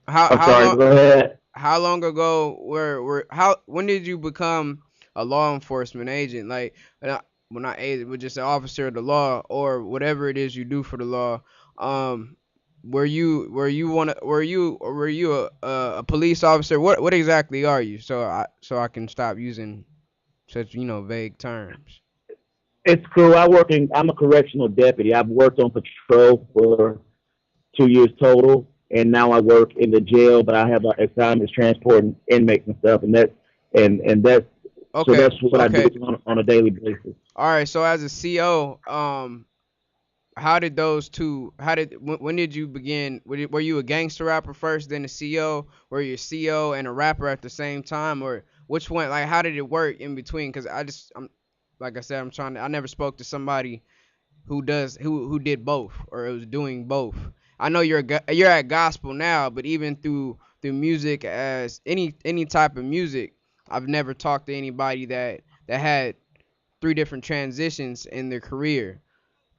I'm sorry. Go ahead. How long ago when did you become a law enforcement agent? Like, not agent, but just an officer of the law, or whatever it is you do for the law. Were you a police officer? What exactly are you? So I can stop using such vague terms. It's cool. I'm a correctional deputy. I've worked on patrol for 2 years total. and now I work in the jail, but I have assignments transporting inmates and stuff, and that's so Okay, that's what I do okay. on a daily basis. All right. So as a CO, how did those two? When did you begin? Were you a gangster rapper first, then a CO? Were you a CO and a rapper at the same time, or which one? Like, how did it work in between? Because I'm like I said, I'm trying to. I never spoke to somebody who did both or was doing both. I know you're at gospel now, but even through music as any type of music, I've never talked to anybody that had three different transitions in their career.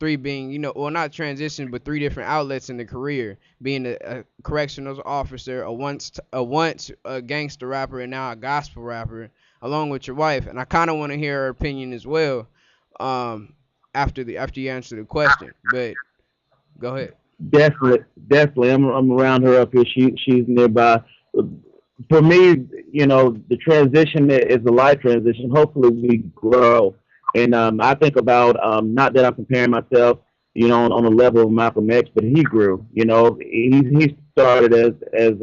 Three being, well, not transition, but three different outlets in the career, being a correctional officer, a once a gangster rapper, and now a gospel rapper, along with your wife. And I kind of want to hear her opinion as well, um, after you answer the question. But go ahead. Definitely. I'm around her up here. She's nearby. For me, the transition is a life transition. Hopefully, we grow. And I think about not that I'm comparing myself, on the level of Malcolm X, but he grew. He started as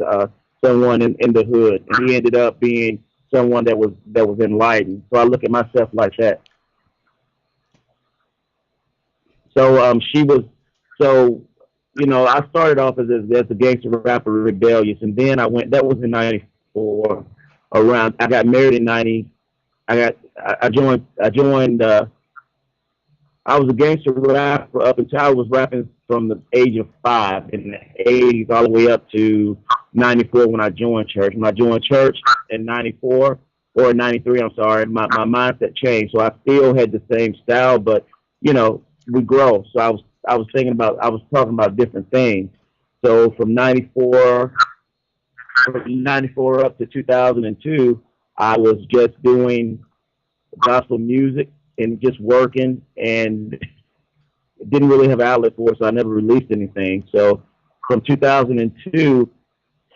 someone in the hood, and he ended up being someone that was enlightened. So I look at myself like that. So she was so I started off as a gangster rapper, rebellious, and then I went. That was in '94. Around, I got married in '90. I joined. I was a gangster rapper up until I was rapping from the age of 5 in the '80s all the way up to '94 when I joined church. When I joined church in '94 or '93, I'm sorry, my mindset changed. So I still had the same style, but we grow. So I was talking about different things. So from '94 up to 2002, I was just doing gospel music and just working, and didn't really have an outlet for it, so I never released anything. So from 2002,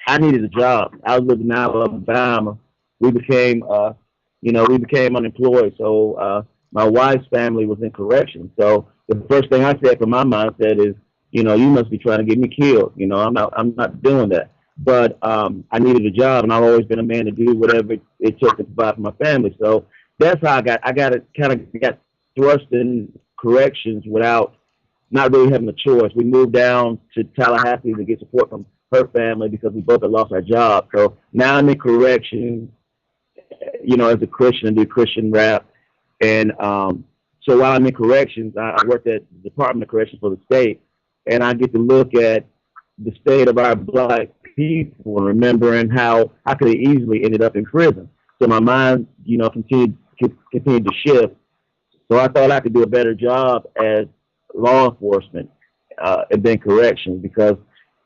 I needed a job. I was living in Alabama. We became, we became unemployed. So my wife's family was in correction. So the first thing I said from my mindset is, you must be trying to get me killed. I'm not doing that. But I needed a job, and I've always been a man to do whatever it took to provide for my family. So that's how I got thrust in corrections without not really having a choice. We moved down to Tallahassee to get support from her family because we both had lost our jobs. So now I'm in corrections, as a Christian and do Christian rap. And so while I'm in corrections, I worked at the Department of Corrections for the state, and I get to look at the state of our black people and remembering how I could have easily ended up in prison. So my mind, continued to shift. So I thought I could do a better job as law enforcement and then corrections, because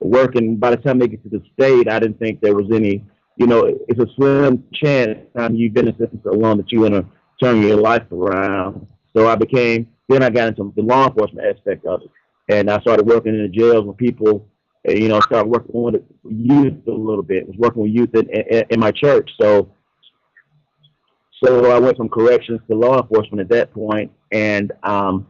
working, by the time they get to the state, I didn't think there was any, it's a slim chance you've been in system so long that you're going to turn your life around. So then I got into the law enforcement aspect of it. And I started working in the jails with people, started working with youth a little bit. I was working with youth in my church. So I went from corrections to law enforcement at that point. And now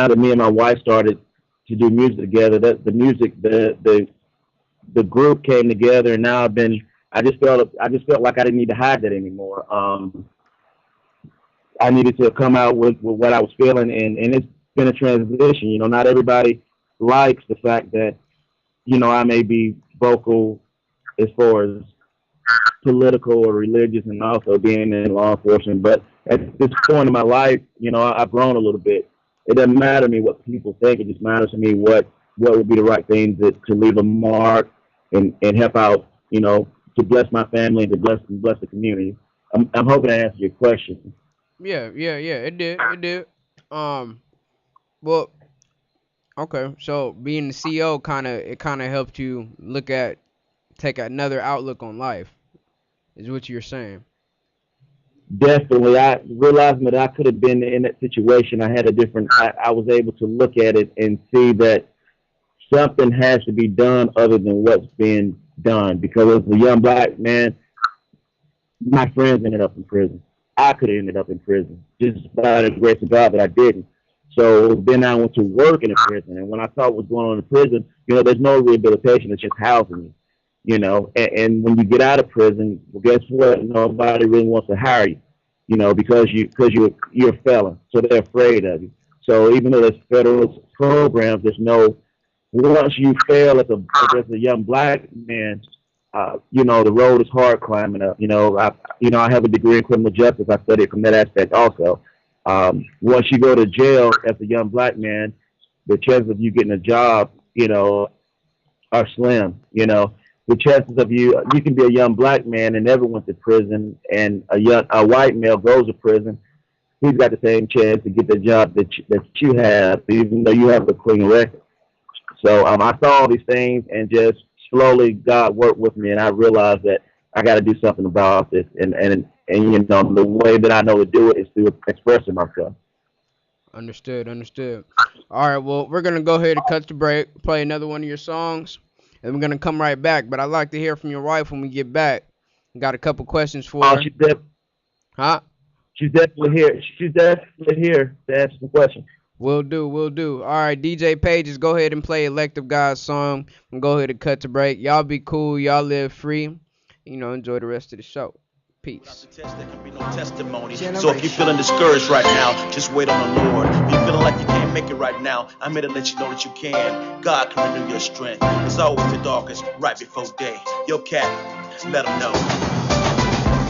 that me and my wife started to do music together, the group came together, and now I just felt like I didn't need to hide that anymore. I needed to come out with what I was feeling, and it's been a transition. Not everybody likes the fact that, I may be vocal as far as political or religious, and also being in law enforcement. But at this point in my life, I've grown a little bit. It doesn't matter to me what people think. It just matters to me what would be the right thing to leave a mark and help out, to bless my family and to bless the community. I'm hoping to answer your question. Yeah. It did. Well, okay. So being the CEO kind of helped you take another outlook on life, is what you're saying. Definitely. I realized that I could have been in that situation. I was able to look at it and see that something has to be done other than what's being done. Because as a young black man, my friends ended up in prison. I could have ended up in prison just by the grace of God, but I didn't. So then I went to work in a prison, and when I saw what was going on in the prison, there's no rehabilitation. It's just housing you. And when you get out of prison, well, guess what? Nobody really wants to hire you, because you're a felon, so they're afraid of you. So even though there's federal programs, there's no once you fail as a young black man, the road is hard climbing up. I have a degree in criminal justice. I studied from that aspect also. Once you go to jail as a young black man, the chances of you getting a job, are slim. The chances of you can be a young black man and never went to prison, and a white male goes to prison. He's got the same chance to get the job that you have, even though you have a clean record. So I saw all these things, and just slowly God worked with me, and I realized that I got to do something about this. And the way that I know to do it is through expressing myself. Understood. All right, well, we're gonna go ahead and cut the break, play another one of your songs, and we're gonna come right back. But I'd like to hear from your wife when we get back. Got a couple questions for her. She's definitely here. She's definitely here to answer some questions. Will do. All right, DJ Pages, go ahead and play Elective God's song and go ahead and cut the break. Y'all be cool. Y'all live free. Enjoy the rest of the show. Peace. There can be no testimony. So if you're feeling discouraged right now, just wait on the Lord. If you're feeling like you can't make it right now, I'm here to let you know that you can. God can renew your strength. It's always the darkest right before day. Yo, cat, let them know.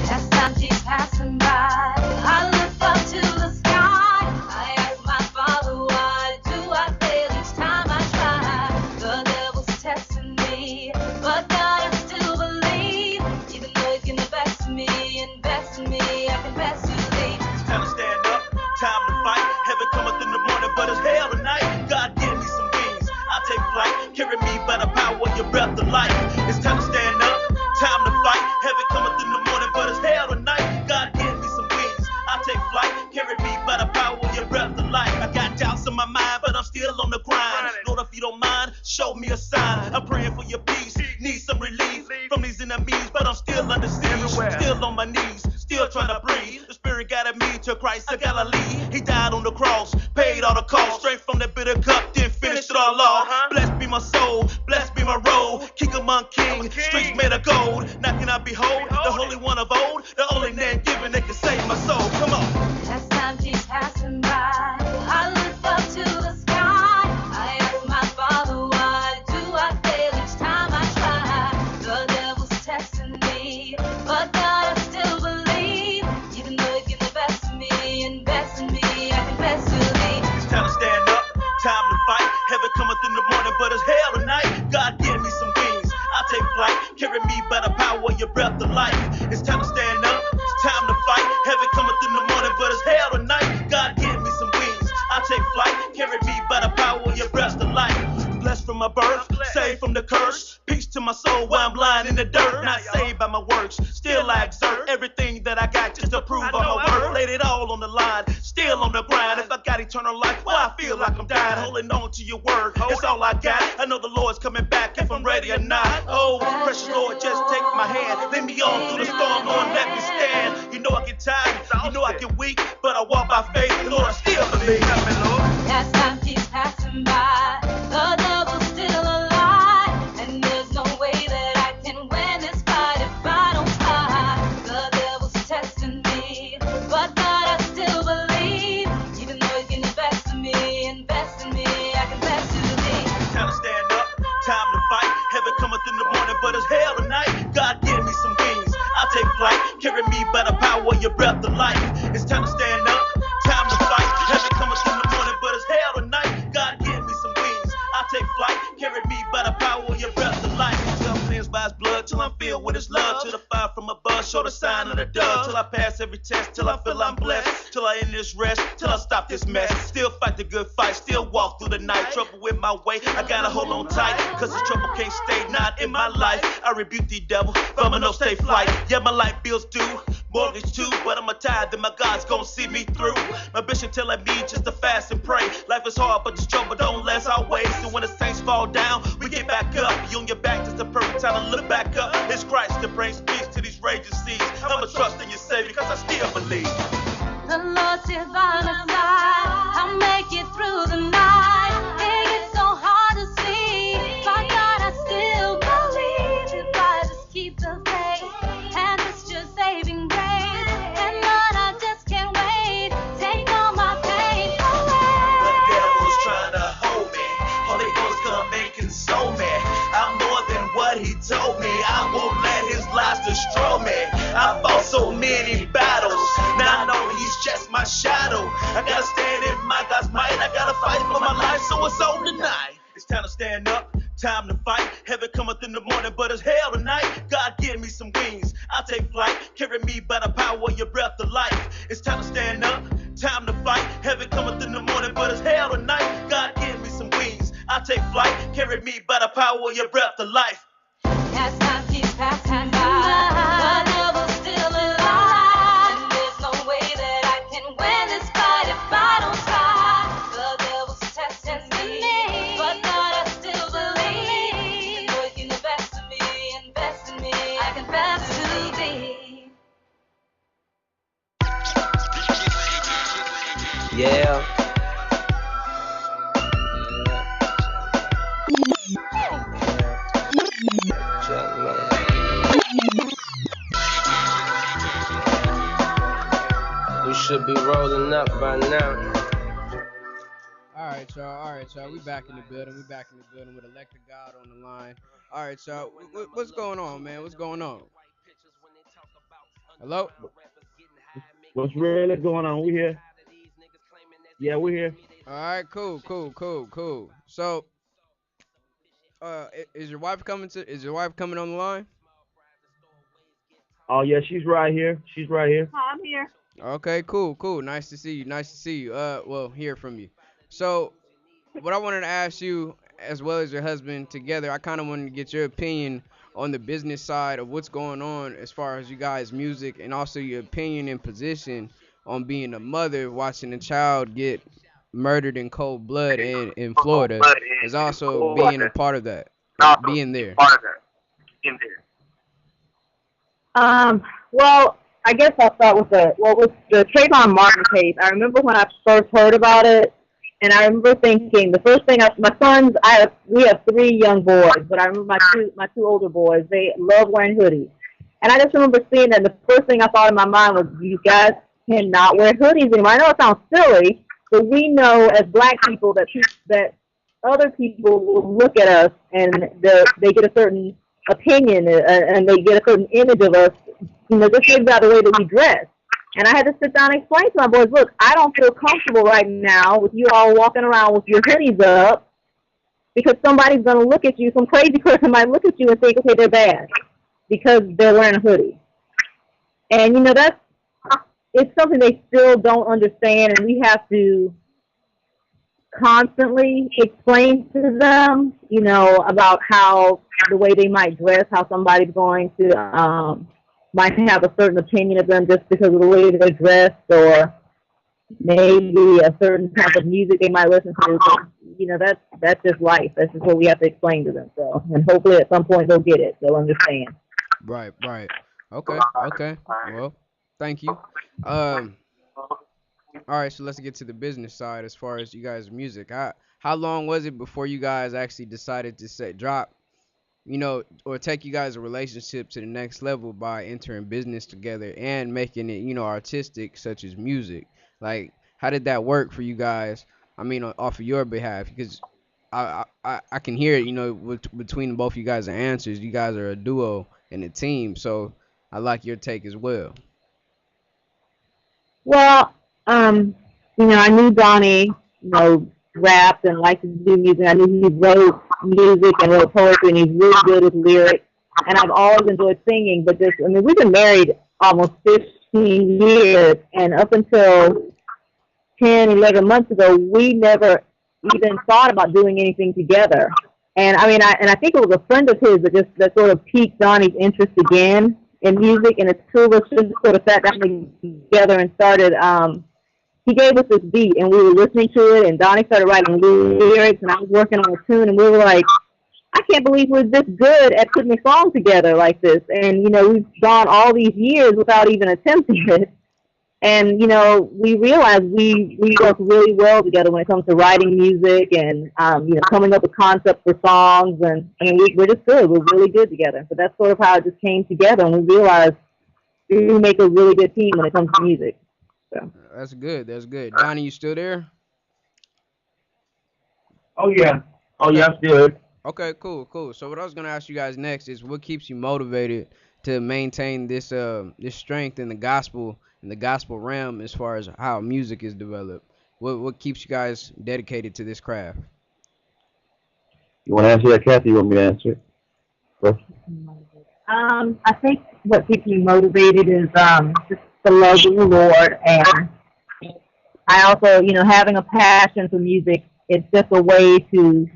As time keeps passing by, I look up to the sky. I ask my Father, why do I fail each time I try? The devil's testing me, but God, I still believe. Even though he's gonna best me, invest in me, I can best believe. It's time to stand up, time to fight. Heaven cometh in the morning, but it's hell tonight. God give me some wings, I'll take flight. Carry me by the power of your breath of life. It's time to stand up, time to fight. Heaven cometh in the morning, but it's hell tonight. God give me some wings, I'll take flight. Carry me by the power of your breath of life. I got doubts in my mind, but I'm still on the grind. Lord, if you don't mind, show me a sign. I'm praying for your peace, need some relief from these enemies, but I'm still under siege, still on my knees, still trying to breathe. The Spirit guided me to Christ of Galilee. He died on the cross, paid all the cost, straight from the bitter cup, then finished it all off. Blessed be my soul, blessed be my road. King among kings, streets made of gold. Now can I behold the Holy One of old, the only name given that can save my soul. Come on. As time keeps passing by, I look up to the sky. I ask my Father, why do I fail each time I try? The devil's testing me, but God, I still believe. Even though he's gonna best me, invest in me, I can best believe. It's time to stand up, time to fight. Heaven cometh in the morning, but it's hell tonight. God give me some wings, I'll take flight. Carry me by the power of your breath of life. It's time to stand up, it's time to fight. Heaven cometh in the morning, but it's hell tonight. God give me some wings, I'll take flight. Carry me by the power of your breath of life. Blessed from my birth, saved from the curse. Peace to my soul while I'm lying in the dirt. Not saved by my works, still I exert everything that I got just to prove all my worth. Laid it all on the line, still on the grind. If I got eternal life, well, I feel like I'm dying. Holding on to your word, that's all I got. I know the Lord's coming back if I'm ready or not. Oh, precious Lord, just take my hand. Lead me on through the storm, Lord, let me stand. You know I get tired, you know I get weak, but I walk by faith, Lord, I still believe. As time keeps passing by, the devil's still alive, and there's no way that I can win this fight if I don't try. The devil's testing me, but God, I still believe. Even though he's gonna best in me, invest in me, I can best believe. Time to stand up, time to fight. Heaven cometh in the morning, but it's hell tonight. God give me some wings, I'll take flight. Carry me by the power of your breath of life. It's time to stand up, time to fight. Heaven cometh in the morning, but it's hell tonight. God give me some wings, I'll take flight. Carry me by the power of your breath of life. Self cleansed by his blood till I'm filled with his love. Till the fire from above show the sign of the dove. Till I pass every test, till I feel I'm blessed. Till I end this rest, till I stop this mess. Still fight the good fight, still walk through the night. Trouble with my way, I gotta hold on tight. Cause this trouble can't stay, not in my life. I rebuke the devil, from a no stay flight. Yeah, my life bills due, mortgage too. But I'm a tithe and my God's gonna see me through. My bishop telling me just to fast and pray. Life is hard, but this trouble don't last always. So when the saints fall down, we get back up. You on your back, just the perfect time to look back up. It's Christ that brings peace to these raging seas. I'ma trust in your Savior, cause I still believe. The Lord sits by my side. I'll make it through the night. It gets so hard to see. My God, I still believe if I just keep the faith. And it's your saving grace. And Lord, I just can't wait. Take all my pain away. The devil's trying to hold me. Holy Ghost come and console me. I'm more than what he told me. I won't let his lies destroy me. I fought so many battles. Now I know he's just my shadow. I gotta stand in my God's might. I gotta fight for my life, so it's on tonight. It's time to stand up, time to fight. Heaven cometh in the morning, but it's hell tonight. God give me some wings, I'll take flight. Carry me by the power of your breath of life. It's time to stand up, time to fight. Heaven cometh in the morning, but it's hell tonight. God give me some wings, I'll take flight. Carry me by the power of your breath of life. As time keeps passing by, the devil's still alive. And there's no way that I can win this fight if I don't try. The devil's testing me, but God, I still believe. Working the best of me, invest in me, I confess to thee. Yeah. We should be rolling up by now. All right, y'all. We back in the building. We back in the building with Electric God on the line. All right, y'all. What's going on, man? What's going on? Hello? What's really going on? We here? Yeah, we here. All right, cool. So, is your wife coming on the line? Oh yeah, she's right here. I'm here. Okay, cool. Nice to see you. Well, hear from you. So, what I wanted to ask you, as well as your husband together, I kind of wanted to get your opinion on the business side of what's going on as far as you guys' music, and also your opinion and position on being a mother, watching a child get murdered in cold blood in Florida, is also being a part of that, being there. Well, I guess I'll start with with the Trayvon Martin case. I remember when I first heard about it, and I remember thinking the first thing we have 3 young boys, but I remember my two older boys, they love wearing hoodies, and I just remember seeing that. The first thing I thought in my mind was, you guys cannot wear hoodies anymore. I know it sounds silly, but we know as black people that other people will look at us and they get a certain opinion and they get a certain image of us, just by the way that we dress. And I had to sit down and explain to my boys, look, I don't feel comfortable right now with you all walking around with your hoodies up, because somebody's going to look at you, some crazy person might look at you and think, okay, they're bad because they're wearing a hoodie. And, it's something they still don't understand, and we have to constantly explain to them, about how the way they might dress, how somebody's going to might have a certain opinion of them just because of the way they're dressed, or maybe a certain type of music they might listen to. But, that's just life. That's just what we have to explain to them. So, and hopefully at some point they'll get it. They'll understand. Right. Okay. Well, thank you. All right, so let's get to the business side as far as you guys' music. How long was it before you guys actually decided to drop, or take you guys' relationship to the next level by entering business together and making it, artistic, such as music? Like, how did that work for you guys? I mean, off of your behalf, because I can hear it, between both of you guys' answers. You guys are a duo and a team, so I like your take as well. Well, I knew Donnie, rapped and liked to do music. I knew he wrote music and wrote poetry, and he's really good with lyrics. And I've always enjoyed singing, but we've been married almost 15 years, and up until 10, 11 months ago, we never even thought about doing anything together. And I think it was a friend of his that sort of piqued Donnie's interest again in music, and the two of us just sort of sat down together and started. He gave us this beat, and we were listening to it, and Donnie started writing lyrics, and I was working on a tune, and we were like, I can't believe we're this good at putting a song together like this. And, we've gone all these years without even attempting it. And we realized we work really well together when it comes to writing music and coming up with concepts for songs. And I mean, we're just good. We're really good together. So that's sort of how it just came together, and we realized we make a really good team when it comes to music. So. That's good. That's good. Donnie, you still there? Oh yeah. Oh Okay. yeah, I'm still here. Okay, cool. So what I was gonna ask you guys next is what keeps you motivated to maintain this strength in the gospel realm as far as how music is developed. What keeps you guys dedicated to this craft? You want to answer that, Kathy? You want me to answer it? First? I think what keeps me motivated is just the love of the Lord, and I also, having a passion for music. It's just a way to,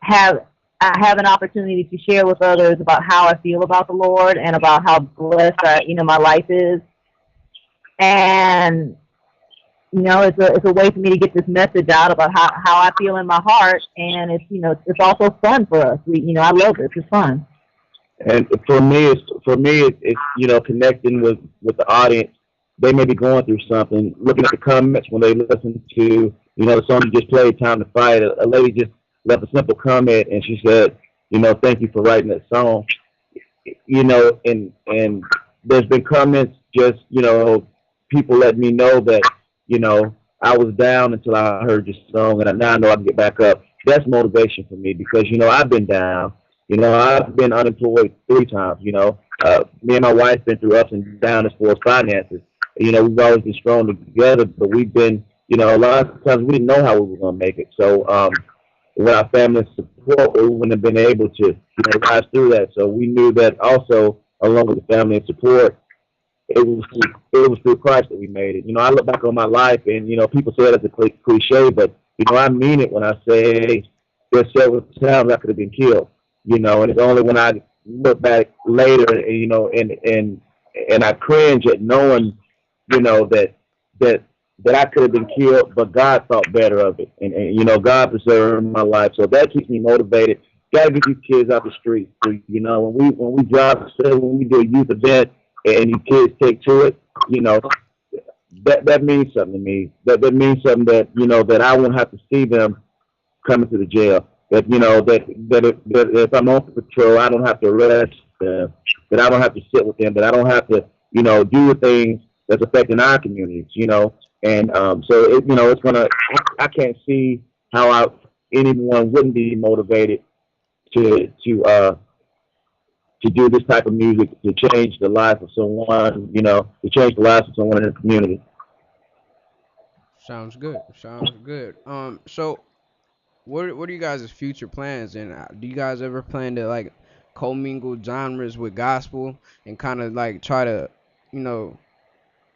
have have an opportunity to share with others about how I feel about the Lord and about how blessed my life is, and it's a way for me to get this message out about how I feel in my heart, and it's also fun for us. I love this. It's fun. And it's connecting with the audience. They may be going through something. Looking at the comments when they listen to the song you just played, "Time to Fight." A lady just left a simple comment, and she said, "Thank you for writing that song." And there's been comments just people let me know that I was down until I heard your song, and now I know I can get back up. That's motivation for me because I've been down. I've been unemployed 3 times. Me and my wife been through ups and downs as far as finances. We've always been strong together, but we've been, a lot of times we didn't know how we were going to make it. So with our family support, we wouldn't have been able to, rise through that. So we knew that also, along with the family and support, it was through Christ that we made it. I look back on my life, and people say that's a cliche, but I mean it when I say there's several times I could have been killed. And it's only when I look back later, and I cringe at knowing, that I could have been killed, but God thought better of it, and God preserved my life, so that keeps me motivated. Gotta get these kids out the street. So, when we drive, when we do a youth event, and you kids take to it, that means something to me. That means something that I won't have to see them coming to the jail. That that if I'm on patrol, I don't have to arrest them. That I don't have to sit with them. That I don't have to do the things that's affecting our communities. And so it's gonna. I can't see how anyone wouldn't be motivated to do this type of music to change the life of someone. To change the lives of someone in the community. Sounds good. Sounds good. So what are you guys' future plans? And do you guys ever plan to like commingle genres with gospel and kind of like try to, you know,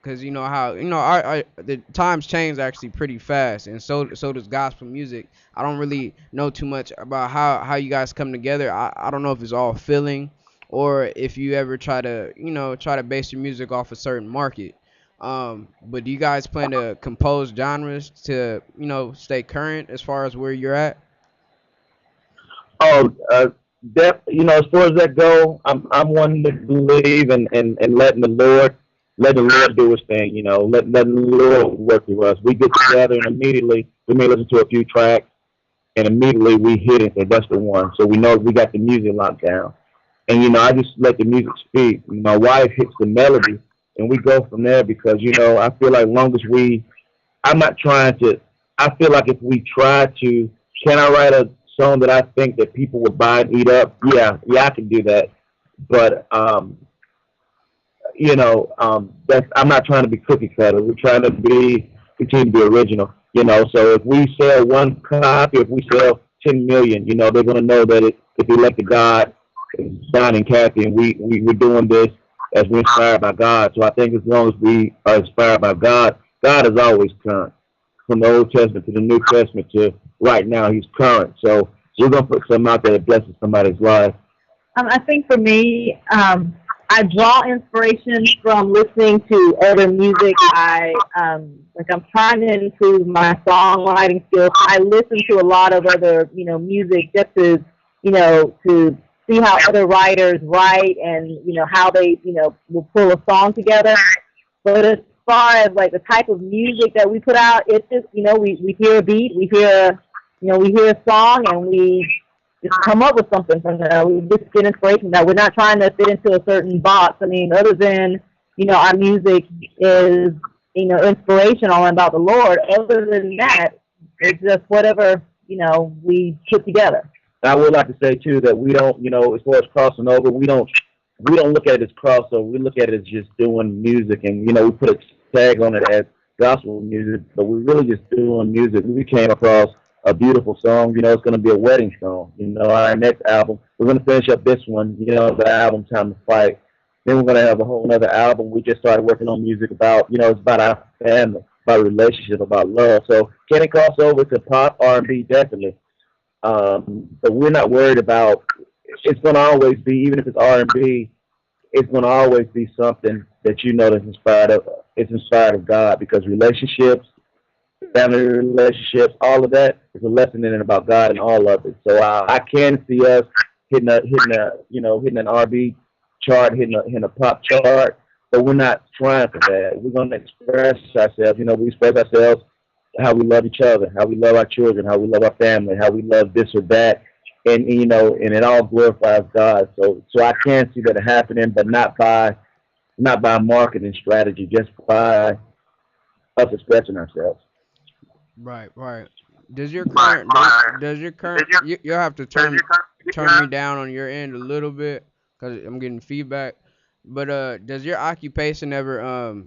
because you know how I the times change actually pretty fast, and so does gospel music. I don't really know too much about how you guys come together. I don't know if it's all feeling or if you ever try to base your music off a certain market. But do you guys plan to compose genres to stay current as far as where you're at? Oh, that as far as that go, I'm one to believe and letting the Lord do his thing. Letting the Lord work through us. We get together and immediately we may listen to a few tracks and immediately we hit it. And that's the one. So we know we got the music locked down. And I just let the music speak. My wife hits the melody and we go from there because I feel like long as I'm not trying to. I feel like if we try to, can I write a song that I think that people would buy and eat up? Yeah, I can do that. But that's I'm not trying to be cookie cutter. We're trying to continue to be original. So if we sell one copy, if we sell 10 million, they're gonna know that if we elect to God, Don and Kathy, and we're doing this as we're inspired by God. So I think as long as we are inspired by God, God is always current. From the Old Testament to the New Testament to right now, he's current. So we're going to put something out there that blesses somebody's life. I think for me, I draw inspiration from listening to other music. I'm trying to improve my songwriting skills. I listen to a lot of other, music just to see how other writers write and, how they, will pull a song together. But as far as like the type of music that we put out, it's just, we hear a beat, we hear a song, and we just come up with something from there. We just get inspiration that we're not trying to fit into a certain box. I mean, other than, our music is, inspirational and about the Lord. Other than that, it's just whatever, we put together. I would like to say too that we don't, as far as crossing over, we don't look at it as crossover. We look at it as just doing music, and we put a tag on it as gospel music, but we're really just doing music. We came across a beautiful song. It's going to be a wedding song. Our next album, we're going to finish up this one. The album Time to Fight. Then we're going to have a whole other album. We just started working on music about, it's about our family, about relationship, about love. So can it cross over to pop, R&B? Definitely. But we're not worried about. It's going to always be, even if it's R&B, it's going to always be something that that's inspired of. It's inspired of God, because relationships, family relationships, all of that is a lesson in it about God and all of it. So I can see us hitting an R&B chart, hitting a pop chart, but we're not trying for that. We're going to express ourselves. We express ourselves how we love each other, how we love our children, how we love our family, how we love this or that, and and it all glorifies God. So I can see that happening, but not by marketing strategy, just by us expressing ourselves. Right. Does your current you'll have to turn me down on your end a little bit because I'm getting feedback. But does your occupation ever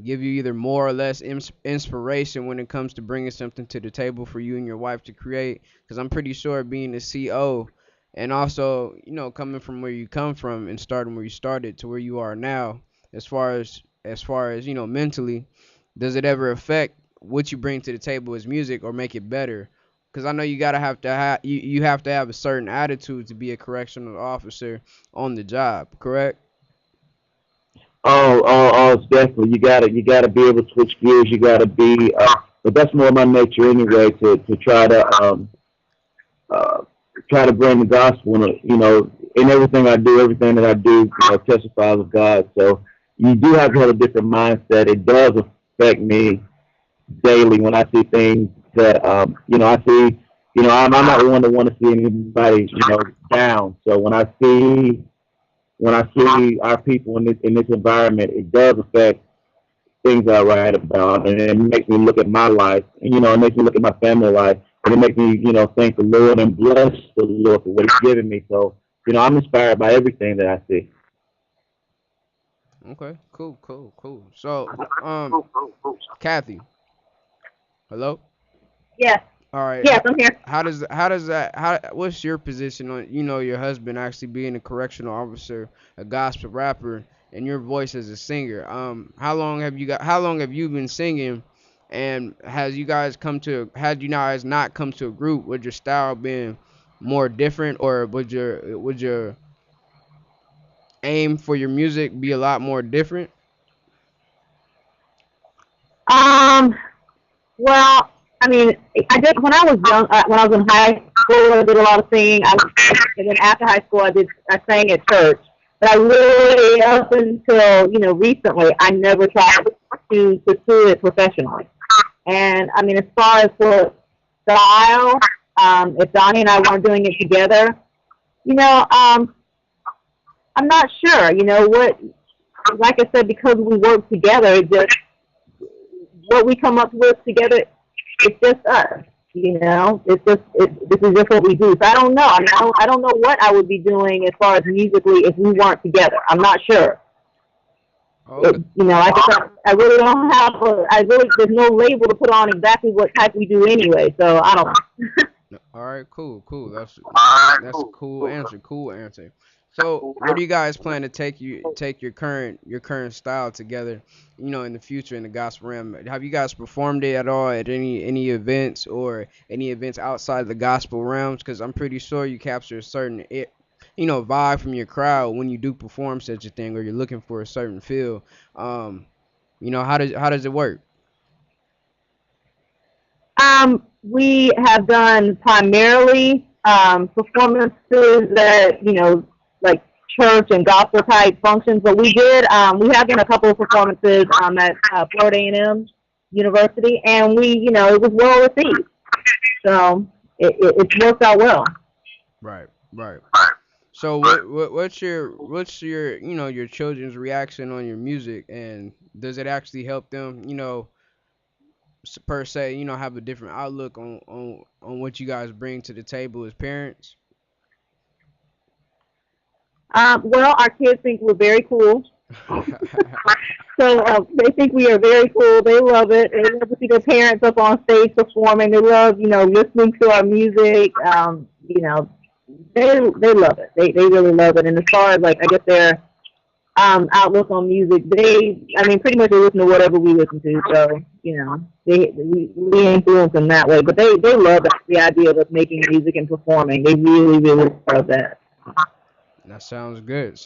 give you either more or less inspiration when it comes to bringing something to the table for you and your wife to create? Because I'm pretty sure being a CO and also coming from where you come from and starting where you started to where you are now, as far as mentally, does it ever affect what you bring to the table as music or make it better? Because I know you have to have a certain attitude to be a correctional officer on the job, correct? Oh, definitely. You gotta be able to switch gears. You gotta be, but that's more my nature anyway. To try to bring the gospel. In everything I do, testifies of God. So you do have to have a different mindset. It does affect me daily when I see things that I see. I'm not one to want to see anybody down. So when I see our people in this environment, it does affect things I write about, and it makes me look at my life, and it makes me look at my family life, and it makes me thank the Lord and bless the Lord for what He's given me. So I'm inspired by everything that I see. Okay, cool. So Kathy, hello. Yes. All right. Yes, I'm here. What's your position on, your husband actually being a correctional officer, a gospel rapper, and your voice as a singer? How long have you been singing, and had you guys not come to a group, would your style been more different, or would your aim for your music be a lot more different? Well, I mean, I did when I was young. When I was in high school, I did a lot of singing. And then after high school, I sang at church. But I really, up until recently, I never tried to pursue it professionally. And I mean, as far as for style, if Donnie and I weren't doing it together, I'm not sure. What? Like I said, because we work together, it just what we come up with together. It's just us, It's just this is just what we do. So I don't know. I mean, I don't know what I would be doing as far as musically if we weren't together. I'm not sure. Okay. I really don't have there's no label to put on exactly what type we do anyway. So I don't know. All right, cool. That's a cool answer. So where do you guys plan to take your current style together, in the future in the gospel realm? Have you guys performed it at all at any events or any events outside the gospel realms? Because I'm pretty sure you capture a certain vibe from your crowd when you do perform such a thing, or you're looking for a certain feel. How does it work? We have done primarily performances that like church and gospel type functions, but we did we have done a couple of performances at Florida A&M University, and it was well received. So it's worked out well. Right. So what's your your children's reaction on your music, and does it actually help them per se have a different outlook on what you guys bring to the table as parents? Well, our kids think we're very cool. So they think we are very cool. They love it. They love to see their parents up on stage performing. They love, listening to our music. They love it. They really love it. And as far as their outlook on music, pretty much they listen to whatever we listen to. So we influence them that way. But they love the idea of us making music and performing. They really love that. That sounds good.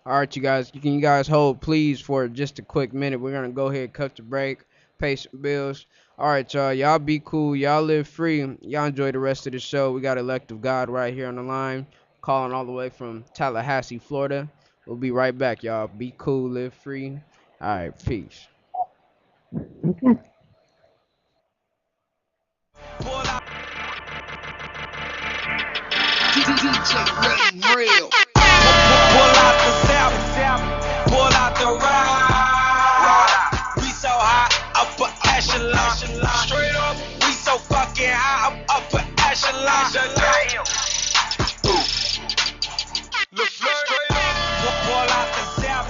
All right, you guys. Can you guys hold, please, for just a quick minute? We're going to go ahead, cut the break, pay some bills. All right, y'all. Y'all be cool. Y'all live free. Y'all enjoy the rest of the show. We got Elect of God right here on the line, calling all the way from Tallahassee, Florida. We'll be right back, y'all. Be cool, live free. All right, peace. Okay. DJ Real. Pull out the south, pull out the ride. We so high, upper echelon. Straight up, we so fucking high, upper echelon. Le Fleur, pull out the south,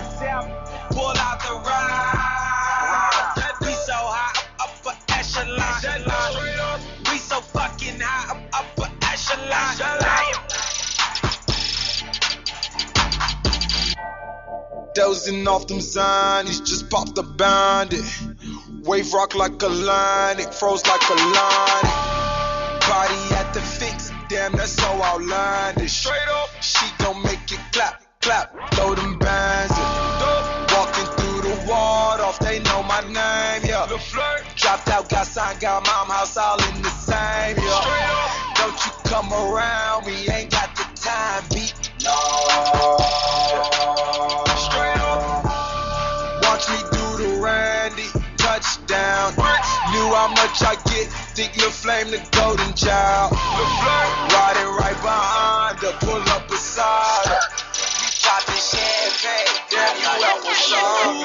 pull out the ride. We so high, upper echelon. Straight up, we so fucking high, upper echelon. Dozing off them zonies, just popped the bandit. Wave rock like a line, it froze like a line. Body at the fix, damn, that's so outlandish. Straight up, she gon' make it clap, clap, throw them bands in. Walking through the ward off, they know my name, yeah. Dropped out, got signed, got mom house all in the same, yeah. Don't you come around, we ain't got the time, beat. No. Watch me do the Randy, touchdown. Knew how much I get, think Lil Flame the golden child. Riding right behind her, pull up beside her. We poppin' champagne, damn you out with some.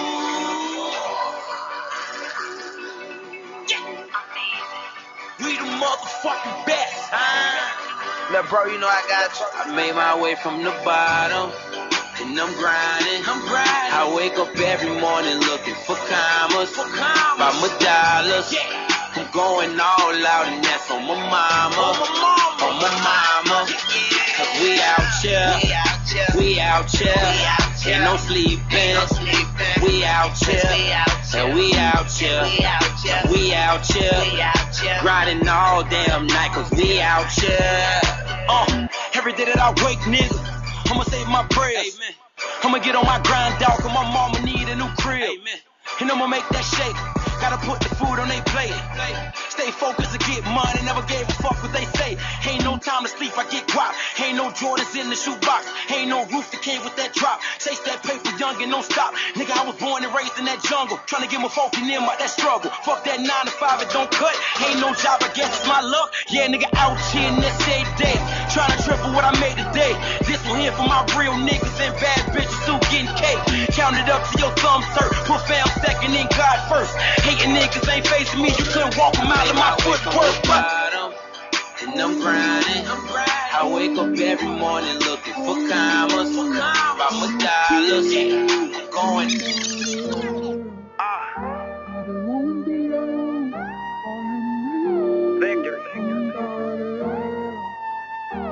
We the motherfucking best, huh? Look, bro, I made my way from the bottom. And I'm grinding. I wake up every morning looking for commas. By my dollars. I'm going all out and that's on my mama. On my mama. Cause we out here. We out here. Ain't no sleeping. We out here. And we out here. We out here. Grinding all damn night cause we out here. Every day that I wake, nigga, I'ma say my prayers. Amen. I'ma get on my grind, dog, cause my mama need a new crib. Amen. And I'ma make that shake. Gotta put the food on they plate. Stay focused to get money, never gave a fuck what they say. Ain't no time to sleep, I get guap. Ain't no Jordans in the shoebox. Ain't no roof that came with that drop. Chase that paper young and don't stop. Nigga, I was born and raised in that jungle. Tryna get my folk in them out that struggle. Fuck that 9 to 5, it don't cut. Ain't no job, I guess it's my luck. Yeah, nigga, out here in this every day. Tryna triple what I made today. This one here for my real niggas and bad bitches who getting cake. Count it up to your thumbs hurt. Put fam second and God first. Hating niggas ain't facing me, you couldn't walk a mile in my footwork. And I'm grinding. I wake up every morning looking for commas. By my dollars. I'm going.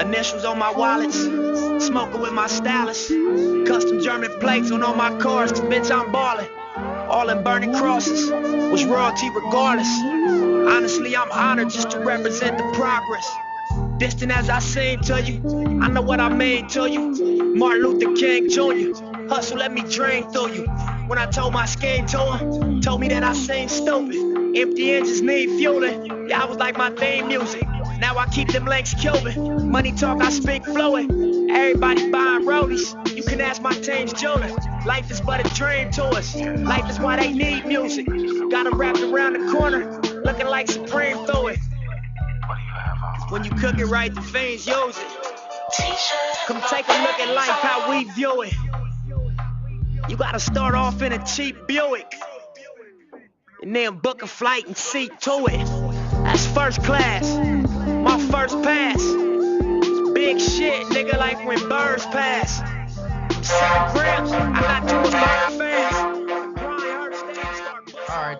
Initials on my wallets, smoking with my stylist. Custom German plates on all my cars, bitch, I'm ballin'. All in burning crosses, was royalty regardless. Honestly, I'm honored just to represent the progress. Distant as I seem to you, I know what I mean to you. Martin Luther King Jr., hustle, let me drain through you. When I told my scheme to him, told me that I seem stupid. Empty engines need fueling, yeah, I was like my theme music. Now I keep them legs Cuban. Money talk, I speak fluent. Everybody buying roadies. You can ask my team's jeweler. Life is but a dream to us. Life is why they need music. Got them wrapped around the corner, looking like Supreme through it. When you cook it right, the fiends use it. Come take a look at life, how we view it. You gotta start off in a cheap Buick, and then book a flight and seat to it. That's first class, my first pass. It's big shit, nigga, like when birds pass. 7 grams, I got too much bird fans.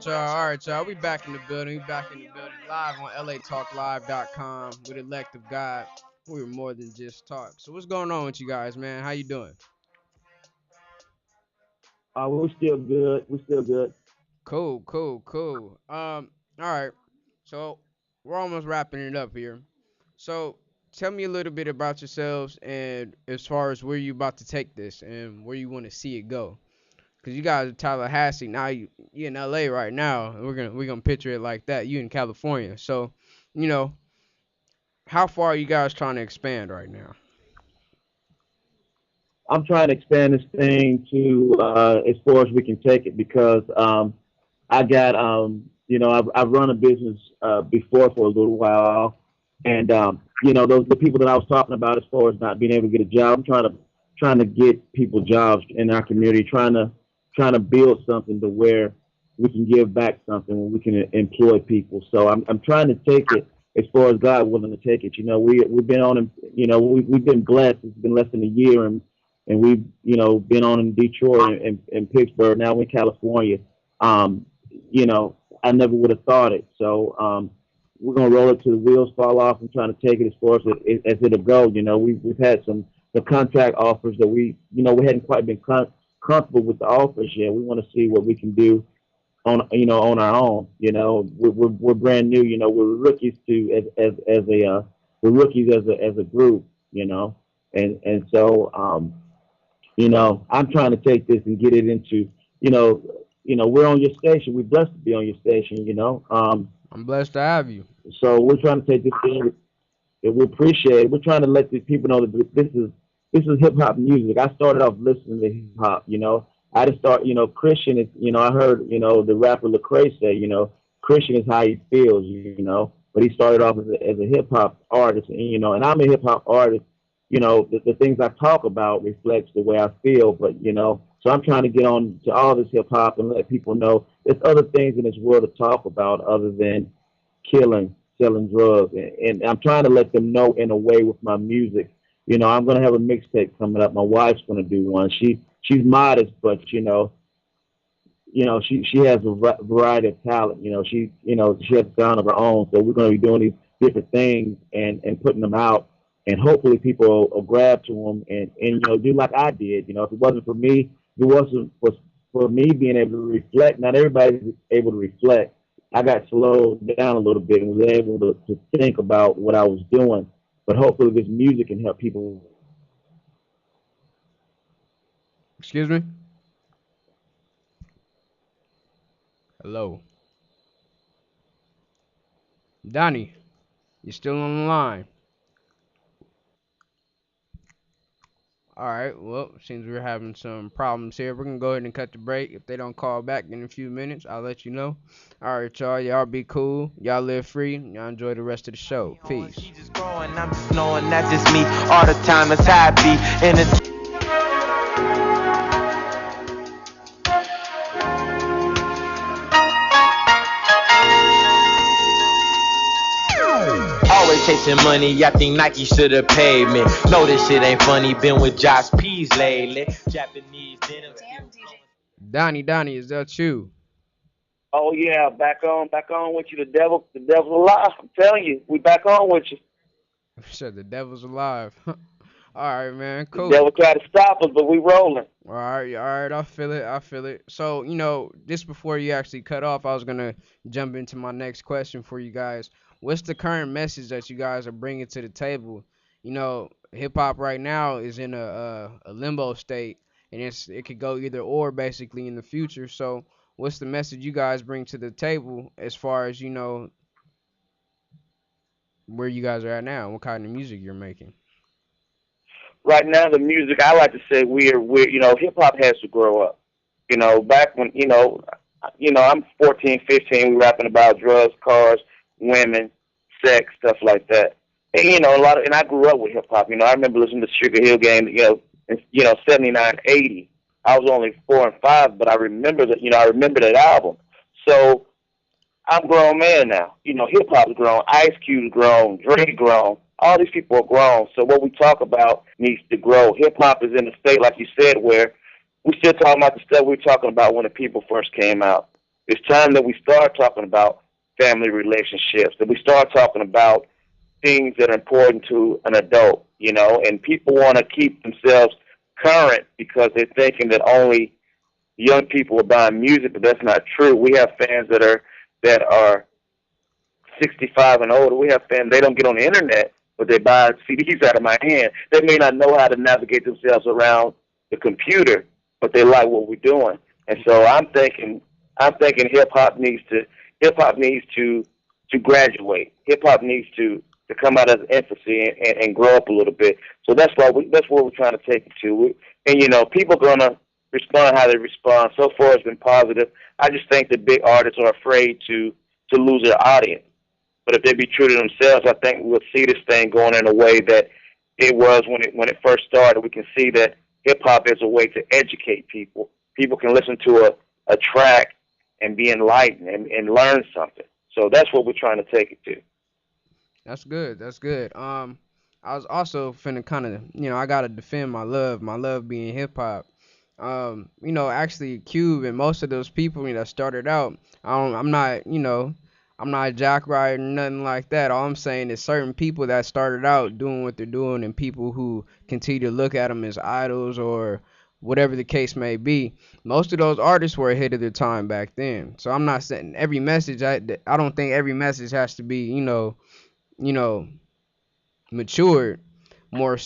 All right, y'all. We back in the building. Live on LATalkLive.com with Elect of God. We were more than just talk. So what's going on with you guys, man? How you doing? We're still good. We're still good. Cool. All right. So we're almost wrapping it up here. So tell me a little bit about yourselves and as far as where you about to take this and where you want to see it go. Cause you guys are Tallahassee now. You in LA right now, and we're gonna picture it like that. You in California, so you know how far are you guys trying to expand right now? I'm trying to expand this thing to as far as we can take it because I got I've run a business before for a little while, and the people that I was talking about as far as not being able to get a job, I'm trying to get people jobs in our community, trying to build something to where we can give back something, where we can employ people. So I'm trying to take it as far as God willing to take it. We've been on, we've been blessed. It's been less than a year, and we've been on in Detroit and Pittsburgh. Now we're in California. I never would have thought it. So we're gonna roll it till the wheels fall off and trying to take it as far as it'll go. We've had the contract offers that we hadn't quite been comfortable with the offers yet. We want to see what we can do on our own. We're brand new. We're rookies we're rookies as a group. And so I'm trying to take this and get it into we're on your station. We're blessed to be on your station. I'm blessed to have you. So we're trying to take this thing. We appreciate it. We're trying to let the people know that this is hip hop music. I started off listening to hip hop. I just start. Christian is. I heard. The rapper Lecrae say. Christian is how he feels. But he started off as a hip hop artist. And I'm a hip hop artist. The things I talk about reflects the way I feel. But so I'm trying to get on to all this hip hop and let people know there's other things in this world to talk about other than killing, selling drugs, and I'm trying to let them know in a way with my music. I'm gonna have a mixtape coming up. My wife's gonna do one. She's modest, but she has a variety of talent. She has a sound of her own. So we're gonna be doing these different things and putting them out, and hopefully people will grab to them and do like I did. If it wasn't for me, if it wasn't for me being able to reflect. Not everybody's able to reflect. I got slowed down a little bit and was able to think about what I was doing. But hopefully this music can help people. Excuse me? Hello. Donnie, you still on the line? All right, well, seems we're having some problems here. We're going to go ahead and cut the break. If they don't call back in a few minutes, I'll let you know. All right, y'all. Y'all be cool. Y'all live free. Y'all enjoy the rest of the show. Peace. I'm just knowing that's just me all the time. It's happy. Always chasing money, I think Nike should have paid me. No, this shit ain't funny, been with Josh P's lately. Japanese denim. Donnie, is that you? Oh yeah, back on with you. The devil's alive. I'm telling you, we back on with you. Said the devil's alive. All right, man, cool. The devil tried to stop us, but we rolling. All right, I feel it. So, just before you actually cut off, I was gonna jump into my next question for you guys. What's the current message that you guys are bringing to the table? Hip hop right now is in a limbo state, and it could go either or basically in the future. So, what's the message you guys bring to the table as far as where you guys are at now, what kind of music you're making. Right now, the music, I like to say we're hip hop has to grow up. Back when, I'm 14, 15, we rapping about drugs, cars, women, sex, stuff like that. And, and I grew up with hip hop. I remember listening to Sugar Hill Gang, in, 79, 80. I was only 4 and 5, but I remember that album. So I'm a grown man now. Hip hop's grown, Ice Cube's grown, Dre grown. All these people are grown. So what we talk about needs to grow. Hip hop is in a state, like you said, where we still talking about the stuff we were talking about when the people first came out. It's time that we start talking about family relationships, that we start talking about things that are important to an adult, and people want to keep themselves current because they're thinking that only young people are buying music, but that's not true. We have fans that are 65 and older. We have fans, they don't get on the internet, but they buy CDs out of my hand. They may not know how to navigate themselves around the computer, but they like what we're doing. And so I'm thinking hip hop needs to graduate. Hip hop needs to come out of its infancy and grow up a little bit. So that's where we're trying to take it to. And people are gonna respond how they respond. So far it's been positive. I just think the big artists are afraid to lose their audience. But if they be true to themselves, I think we'll see this thing going in a way that it was when it first started. We can see that hip hop is a way to educate people. People can listen to a track and be enlightened and learn something. So that's what we're trying to take it to. That's good. That's good. I was also finna kind of, I gotta defend my love being hip hop. Actually, Cube and most of those people that started out, I'm not, I'm not a jock rider or nothing like that. All I'm saying is certain people that started out doing what they're doing and people who continue to look at them as idols or whatever the case may be. Most of those artists were ahead of their time back then. So I'm not saying every message. I don't think every message has to be, matured more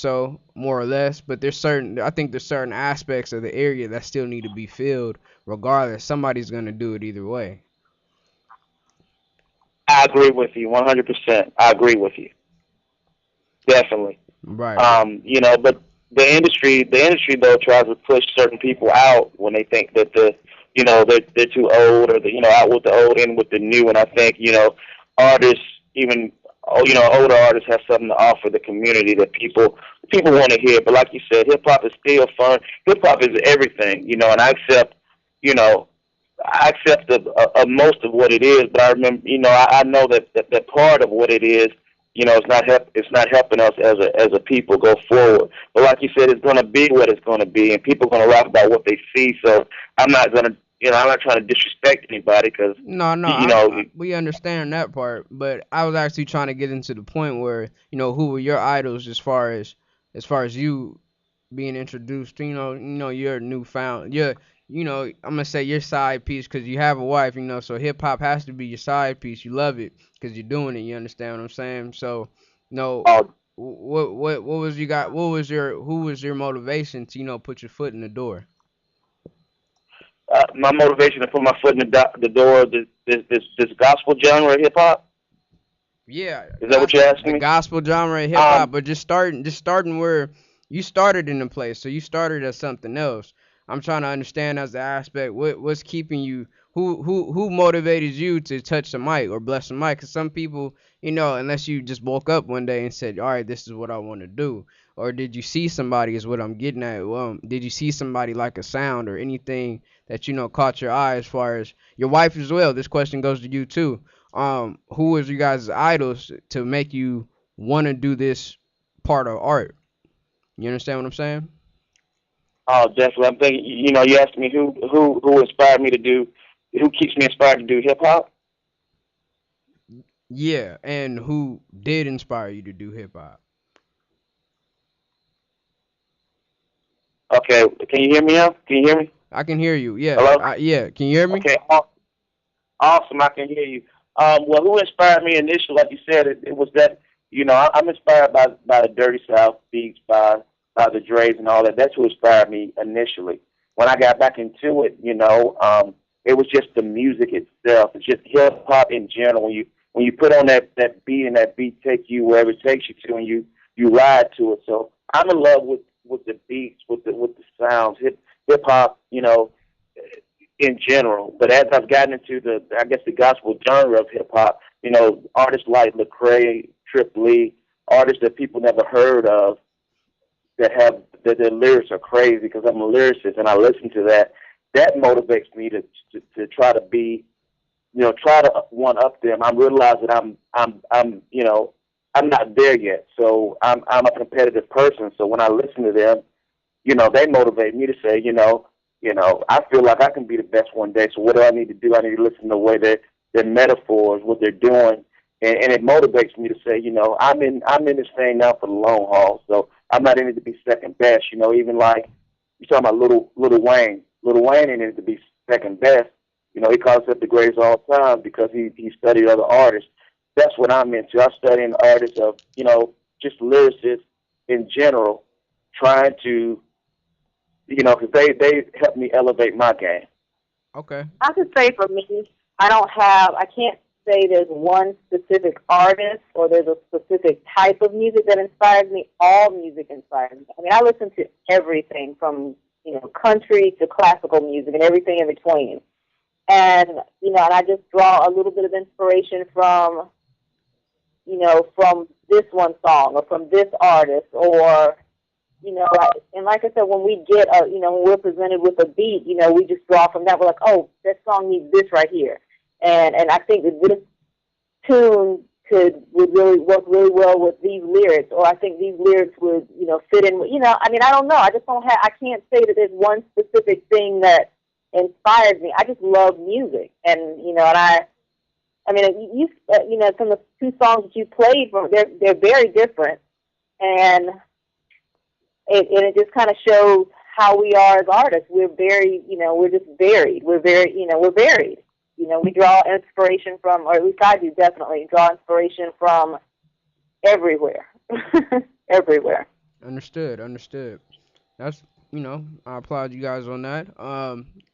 or less. But I think there's certain aspects of the area that still need to be filled. Regardless, somebody's gonna do it either way. I agree with you 100%. I agree with you. Definitely. Right. But the industry though tries to push certain people out when they think that they're too old, or out with the old, in with the new. And I think artists, even older artists, have something to offer the community that people want to hear. But like you said, hip hop is still fun. Hip hop is everything, and I accept most of what it is. But I remember, I know that part of what it is, it's not helping us as a people go forward. But like you said, it's going to be what it's going to be, and people are going to rap about what they see. So I'm not going to, I'm not trying to disrespect anybody, because we understand that part. But I was actually trying to get into the point where, who were your idols as far as you being introduced to, your newfound, I'm gonna say your side piece, because you have a wife, so hip hop has to be your side piece. You love it because you're doing it. You understand what I'm saying? So, what was you got? Who was your motivation to put your foot in the door? My motivation to put my foot in the door, this gospel genre of hip hop. Yeah, is that what you're asking me? The gospel genre of hip hop, but just starting where you started in the place. So you started as something else. I'm trying to understand as the aspect, what's keeping you, who motivated you to touch the mic or bless the mic? Because some people, unless you just woke up one day and said, all right, this is what I want to do. Or did you see somebody, is what I'm getting at. Did you see somebody like a sound or anything that, caught your eye, as far as your wife as well? This question goes to you too. Who was you guys' idols to make you want to do this part of art? You understand what I'm saying? Oh, definitely. I'm thinking, you asked me who inspired me to do, who keeps me inspired to do hip hop? Yeah, and who did inspire you to do hip hop? Okay, can you hear me now? Can you hear me? I can hear you. Yeah. Hello? Yeah. Can you hear me? Okay. Awesome. I can hear you. Well, who inspired me initially? Like you said, it was that, I'm inspired by the Dirty South beats, by the Dre's and all that. That's who inspired me initially. When I got back into it, it was just the music itself. It's just hip hop in general. when you put on that beat and that beat take you wherever it takes you to, and you ride to it. So I'm in love with the beats, with the sounds, hip hop, you know, in general. But as I've gotten into the gospel genre of hip hop, you know, artists like Lecrae, Trip Lee, artists that people never heard of, that their lyrics are crazy, because I'm a lyricist and I listen to that. That motivates me to try to be, you know, try to one up them. I realize that I'm you know, I'm not there yet. So I'm a competitive person. So when I listen to them, you know, they motivate me to say, you know, I feel like I can be the best one day. So what do I need to do? I need to listen to the way their metaphors, what they're doing, and it motivates me to say, you know, I'm in this thing now for the long haul. So I'm not in it to be second best. You know, even like you talking about Lil Wayne. Lil Wayne ain't in it to be second best. You know, he calls himself the greatest of all time because he studied other artists. That's what I'm into. I'm studying artists of, you know, just lyricists in general, trying to, you know, because they help me elevate my game. Okay. I could say for me, I can't say there's one specific artist or there's a specific type of music that inspires me. All music inspires me. I mean, I listen to everything from, you know, country to classical music and everything in between. And, you know, and I just draw a little bit of inspiration from, you know, from this one song or from this artist, or, you know, and like I said, when we get you know, when we're presented with a beat, you know, we just draw from that. We're like, oh, that song needs this right here. And I think that this tune would really work really well with these lyrics, or I think these lyrics would, you know, fit in. You know, I mean, I don't know. I can't say that there's one specific thing that inspires me. I just love music, and you know, and I mean, you know, from the two songs that you played, they're very different, and it just kind of shows how we are as artists. We're very, you know, we're just varied. We're very, you know, we're varied. You know, we draw inspiration from, or at least I do definitely, draw inspiration from everywhere. Everywhere. Understood. That's, you know, I applaud you guys on that.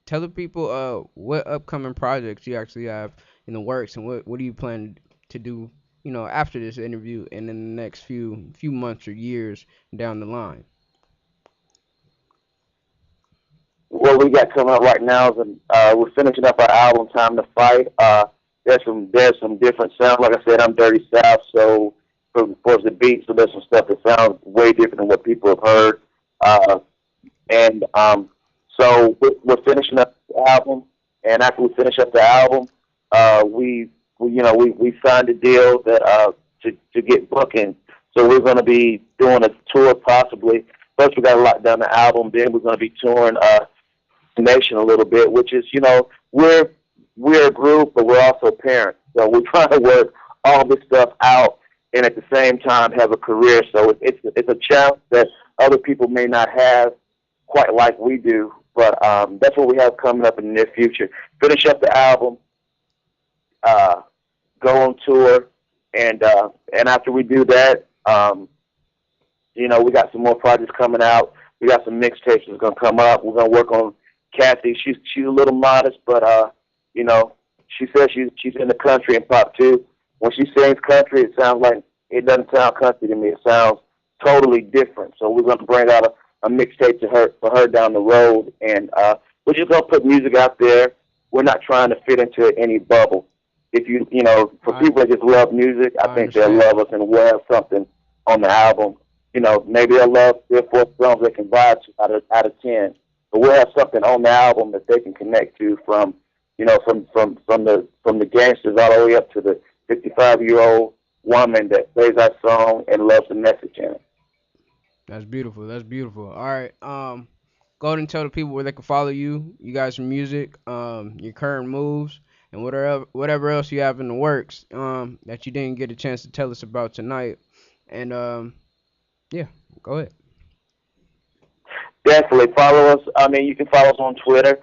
Tell the people what upcoming projects you actually have in the works, and what do you plan to do, you know, after this interview and in the next few months or years down the line. What we got coming up right now is we're finishing up our album, Time to Fight. There's some different sounds. Like I said, I'm Dirty South, so for the beat, so there's some stuff that sounds way different than what people have heard. So we're finishing up the album, and after we finish up the album, we signed a deal that to get booking. So we're going to be doing a tour possibly. First, we got to lock down the album. Then we're going to be touring the nation a little bit, which is, you know, we're a group, but we're also parents. So we're trying to work all this stuff out and at the same time have a career. So it's a challenge that other people may not have quite like we do. But that's what we have coming up in the near future. Finish up the album, go on tour, and after we do that, you know, we got some more projects coming out. We got some mixtapes that's gonna come up. We're gonna work on Kathy. She's a little modest, but you know, she says she's in the country and pop too. When she sings country, it doesn't sound country to me. It sounds totally different. So we're gonna bring out a mixtape for her down the road, and we're just gonna put music out there. We're not trying to fit into any bubble. If you know, for people that just love music, I think they'll love us, and we'll have something on the album. You know, maybe they'll love 3 or 4 songs they can vibe to out of 10. But we'll have something on the album that they can connect to from the gangsters all the way up to the 55-year-old woman that plays our song and loves the message in it. That's beautiful. All right. Go ahead and tell the people where they can follow you guys' music, your current moves, and whatever else you have in the works that you didn't get a chance to tell us about tonight. And yeah, go ahead. Definitely follow us. I mean, you can follow us on Twitter.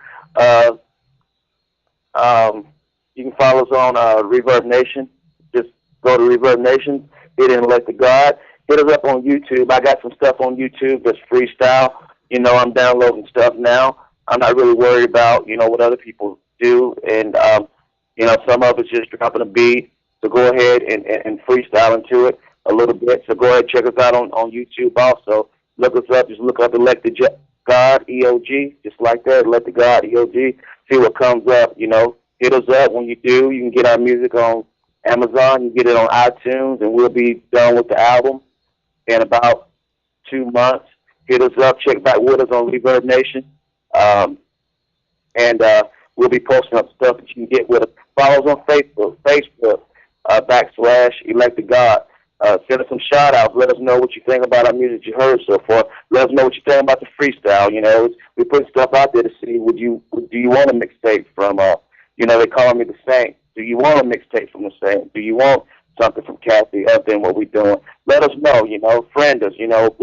You can follow us on Reverb Nation. Just go to Reverb Nation, hit Intellect to God. Hit us up on YouTube. I got some stuff on YouTube that's freestyle. You know, I'm downloading stuff now. I'm not really worried about, you know, what other people do. And, you know, some of it's just dropping a beat. So go ahead and freestyle into it a little bit. So go ahead and check us out on YouTube also. Look us up. Just look up Elected God, EOG, just like that, Elected God, EOG. See what comes up, you know. Hit us up. When you do, you can get our music on Amazon. You can get it on iTunes, and we'll be done with the album in about 2 months. Hit us up. Check back with us on Reverb Nation. And we'll be posting up stuff that you can get with us. Follow us on Facebook, / Elected God. Send us some shout-outs. Let us know what you think about our music you heard so far. Let us know what you think about the freestyle. You know, we put stuff out there to see, do you want a mixtape from, you know, they call me the Saint. Do you want a mixtape from the Saint? Do you want something from Kathy other than what we're doing? Let us know, you know, friend us. You know,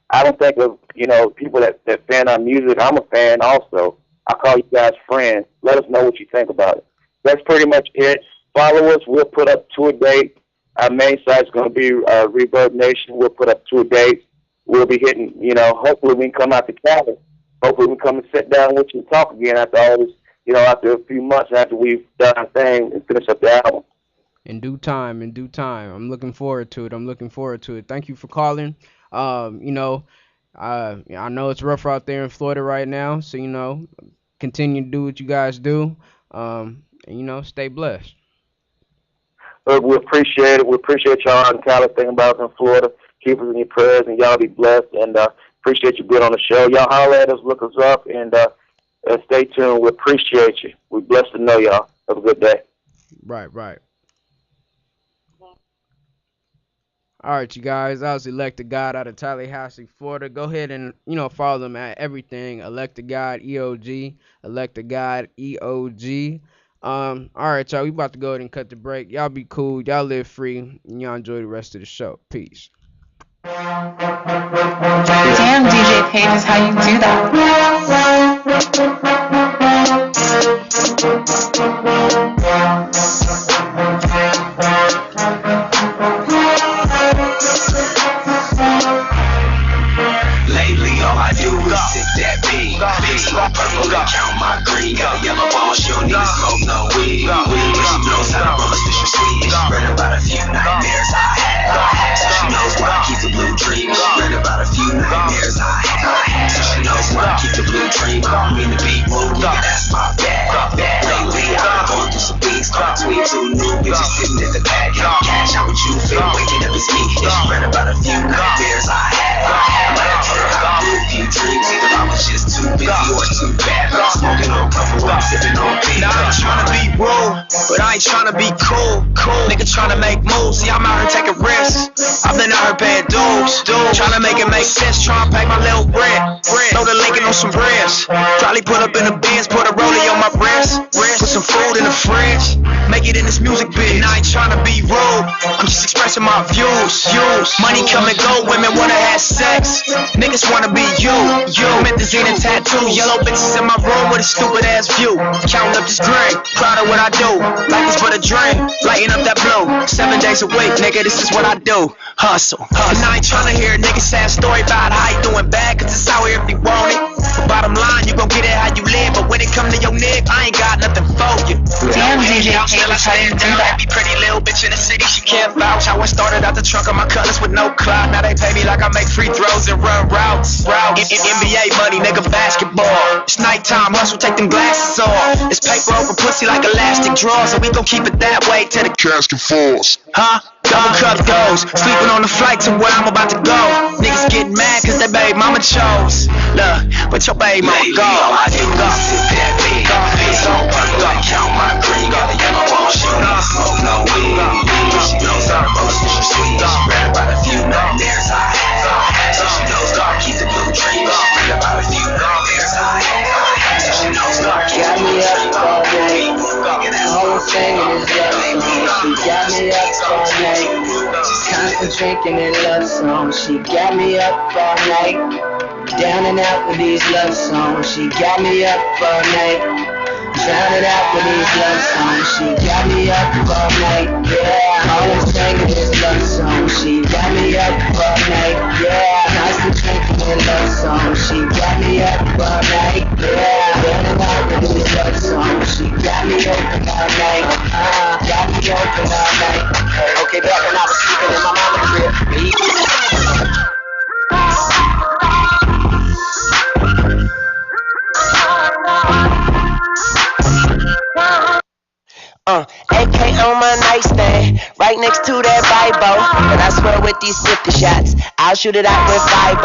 I don't think of, you know, people that fan our music. I'm a fan also. I call you guys friends. Let us know what you think about it. That's pretty much it. Follow us. We'll put up tour date. Our main site's going to be Reverb Nation. We'll put up tour dates. We'll be hitting, you know, hopefully we can come out to Cali. Hopefully we can come and sit down with you and talk again after all this, you know, after a few months after we've done our thing and finished up the album. In due time. I'm looking forward to it. Thank you for calling. You know, I know it's rough out there in Florida right now, so, you know, continue to do what you guys do, and, you know, stay blessed. We appreciate it. We appreciate y'all in Cali thinking about us in Florida. Keep us in your prayers, and y'all be blessed. And appreciate you being on the show. Y'all holler at us, look us up, and stay tuned. We appreciate you. We're blessed to know y'all. Have a good day. Right. All right, you guys. That was Elected God out of Tallahassee, Florida. Go ahead and, you know, follow them at everything. Elected God EOG. Elected God EOG. All right, y'all. We about to go ahead and cut the break. Y'all be cool. Y'all live free. And y'all enjoy the rest of the show. Peace. Damn, DJ Page is how you do that. Lately, all I do is sip that bean. Big smoke purple and count my green. Got a yellow ball, she don't need to smoke no weed. But she knows how to roll a fish and sweet. She read about a few nightmares I had. So she knows why I keep the blue dream. She read about a few nightmares I had. So she knows why I keep the blue dream. I don't mean to be rude, nigga, that's my bad. Lately, I've been going through some weeks. Between two new bitches sitting at the back. Cash, how would you feel waking up as me? Yeah, she read about a few nightmares I had. Like I told her how to do a few dreams. Either I was just too busy or it's too bad. Smoking on couple, I'm sipping on pink. Now I ain't tryna be rude, but I ain't tryna be cool. Nigga tryna make moves, see I'm out here taking risks. I've been out here paying dues, tryna make it make sense, tryna pay my little rent. Throw the Lincoln on some ribs, probably put up in the Benz, put a rollie on my wrist. Put some food in the fridge, make it in this music biz. And I ain't tryna be rude, I'm just expressing my views. Money come and go, women wanna have sex, niggas wanna be you. Methazine and tattoo, yellow bitches in my room with a stupid ass view. Counting up this green, proud of what I do. Life is but a dream, lighting up that blue. 7 days a week, nigga, this is what I do. Hustle. And I ain't tryna hear a nigga sad story about how he doing bad, cause it's out here if you want it. But bottom line, you gon' get it how you live. But when it come to your nigga, I ain't got nothing for you. Damn, DJ Page is how you do that. Every pretty little bitch in the city, she can't vouch. I went started out the trunk of my colors with no clout. Now they pay me like I make free throws and run routes. NBA money, nigga, basketball. It's nighttime, hustle, take them glasses off. It's paper over pussy like elastic drawers, so we gon' keep it that way till the casket falls. Huh? Double cup goes, sleeping on the flight to where I'm about to go. Niggas getting mad cause their baby mama chose. Look, but your baby mama go. All I do is sit that big. Big smoke purple and count my green. Got a yellow ball, she don't need to smoke no weed. But she knows how to roll a fish and sweet. She read about a few nightmares I had. So she knows God keep the blue dream. She read about a few nightmares I had. So she knows God keep the blue dream. All I'm saying is love song. She got me up all night. Constant drinking and love songs. She got me up all night. Down and out with these love songs. She got me up all night. Drowning out with these love songs. She got me up all night. Yeah, all I'm saying is love songs. She got me up all night. Yeah, constant drinking and love songs. She got me up all night. Yeah, down and out with these love songs. She got me open all night. Got me open all night. AK on my nightstand, right next to that Bible. And I swear with these 50 shots, I'll shoot it out with 5-0.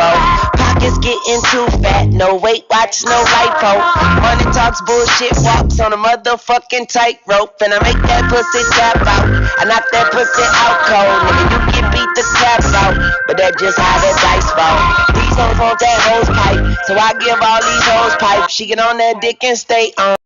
Pockets getting too fat, no weight watch, no lipo. Money talks, bullshit walks on a motherfucking tightrope. And I make that pussy tap out, I knock that pussy out cold. Nigga, you can beat the tap out, but that's just how the dice fall. These hoes want that hose pipe, so I give all these hoes pipe. She get on that dick and stay on.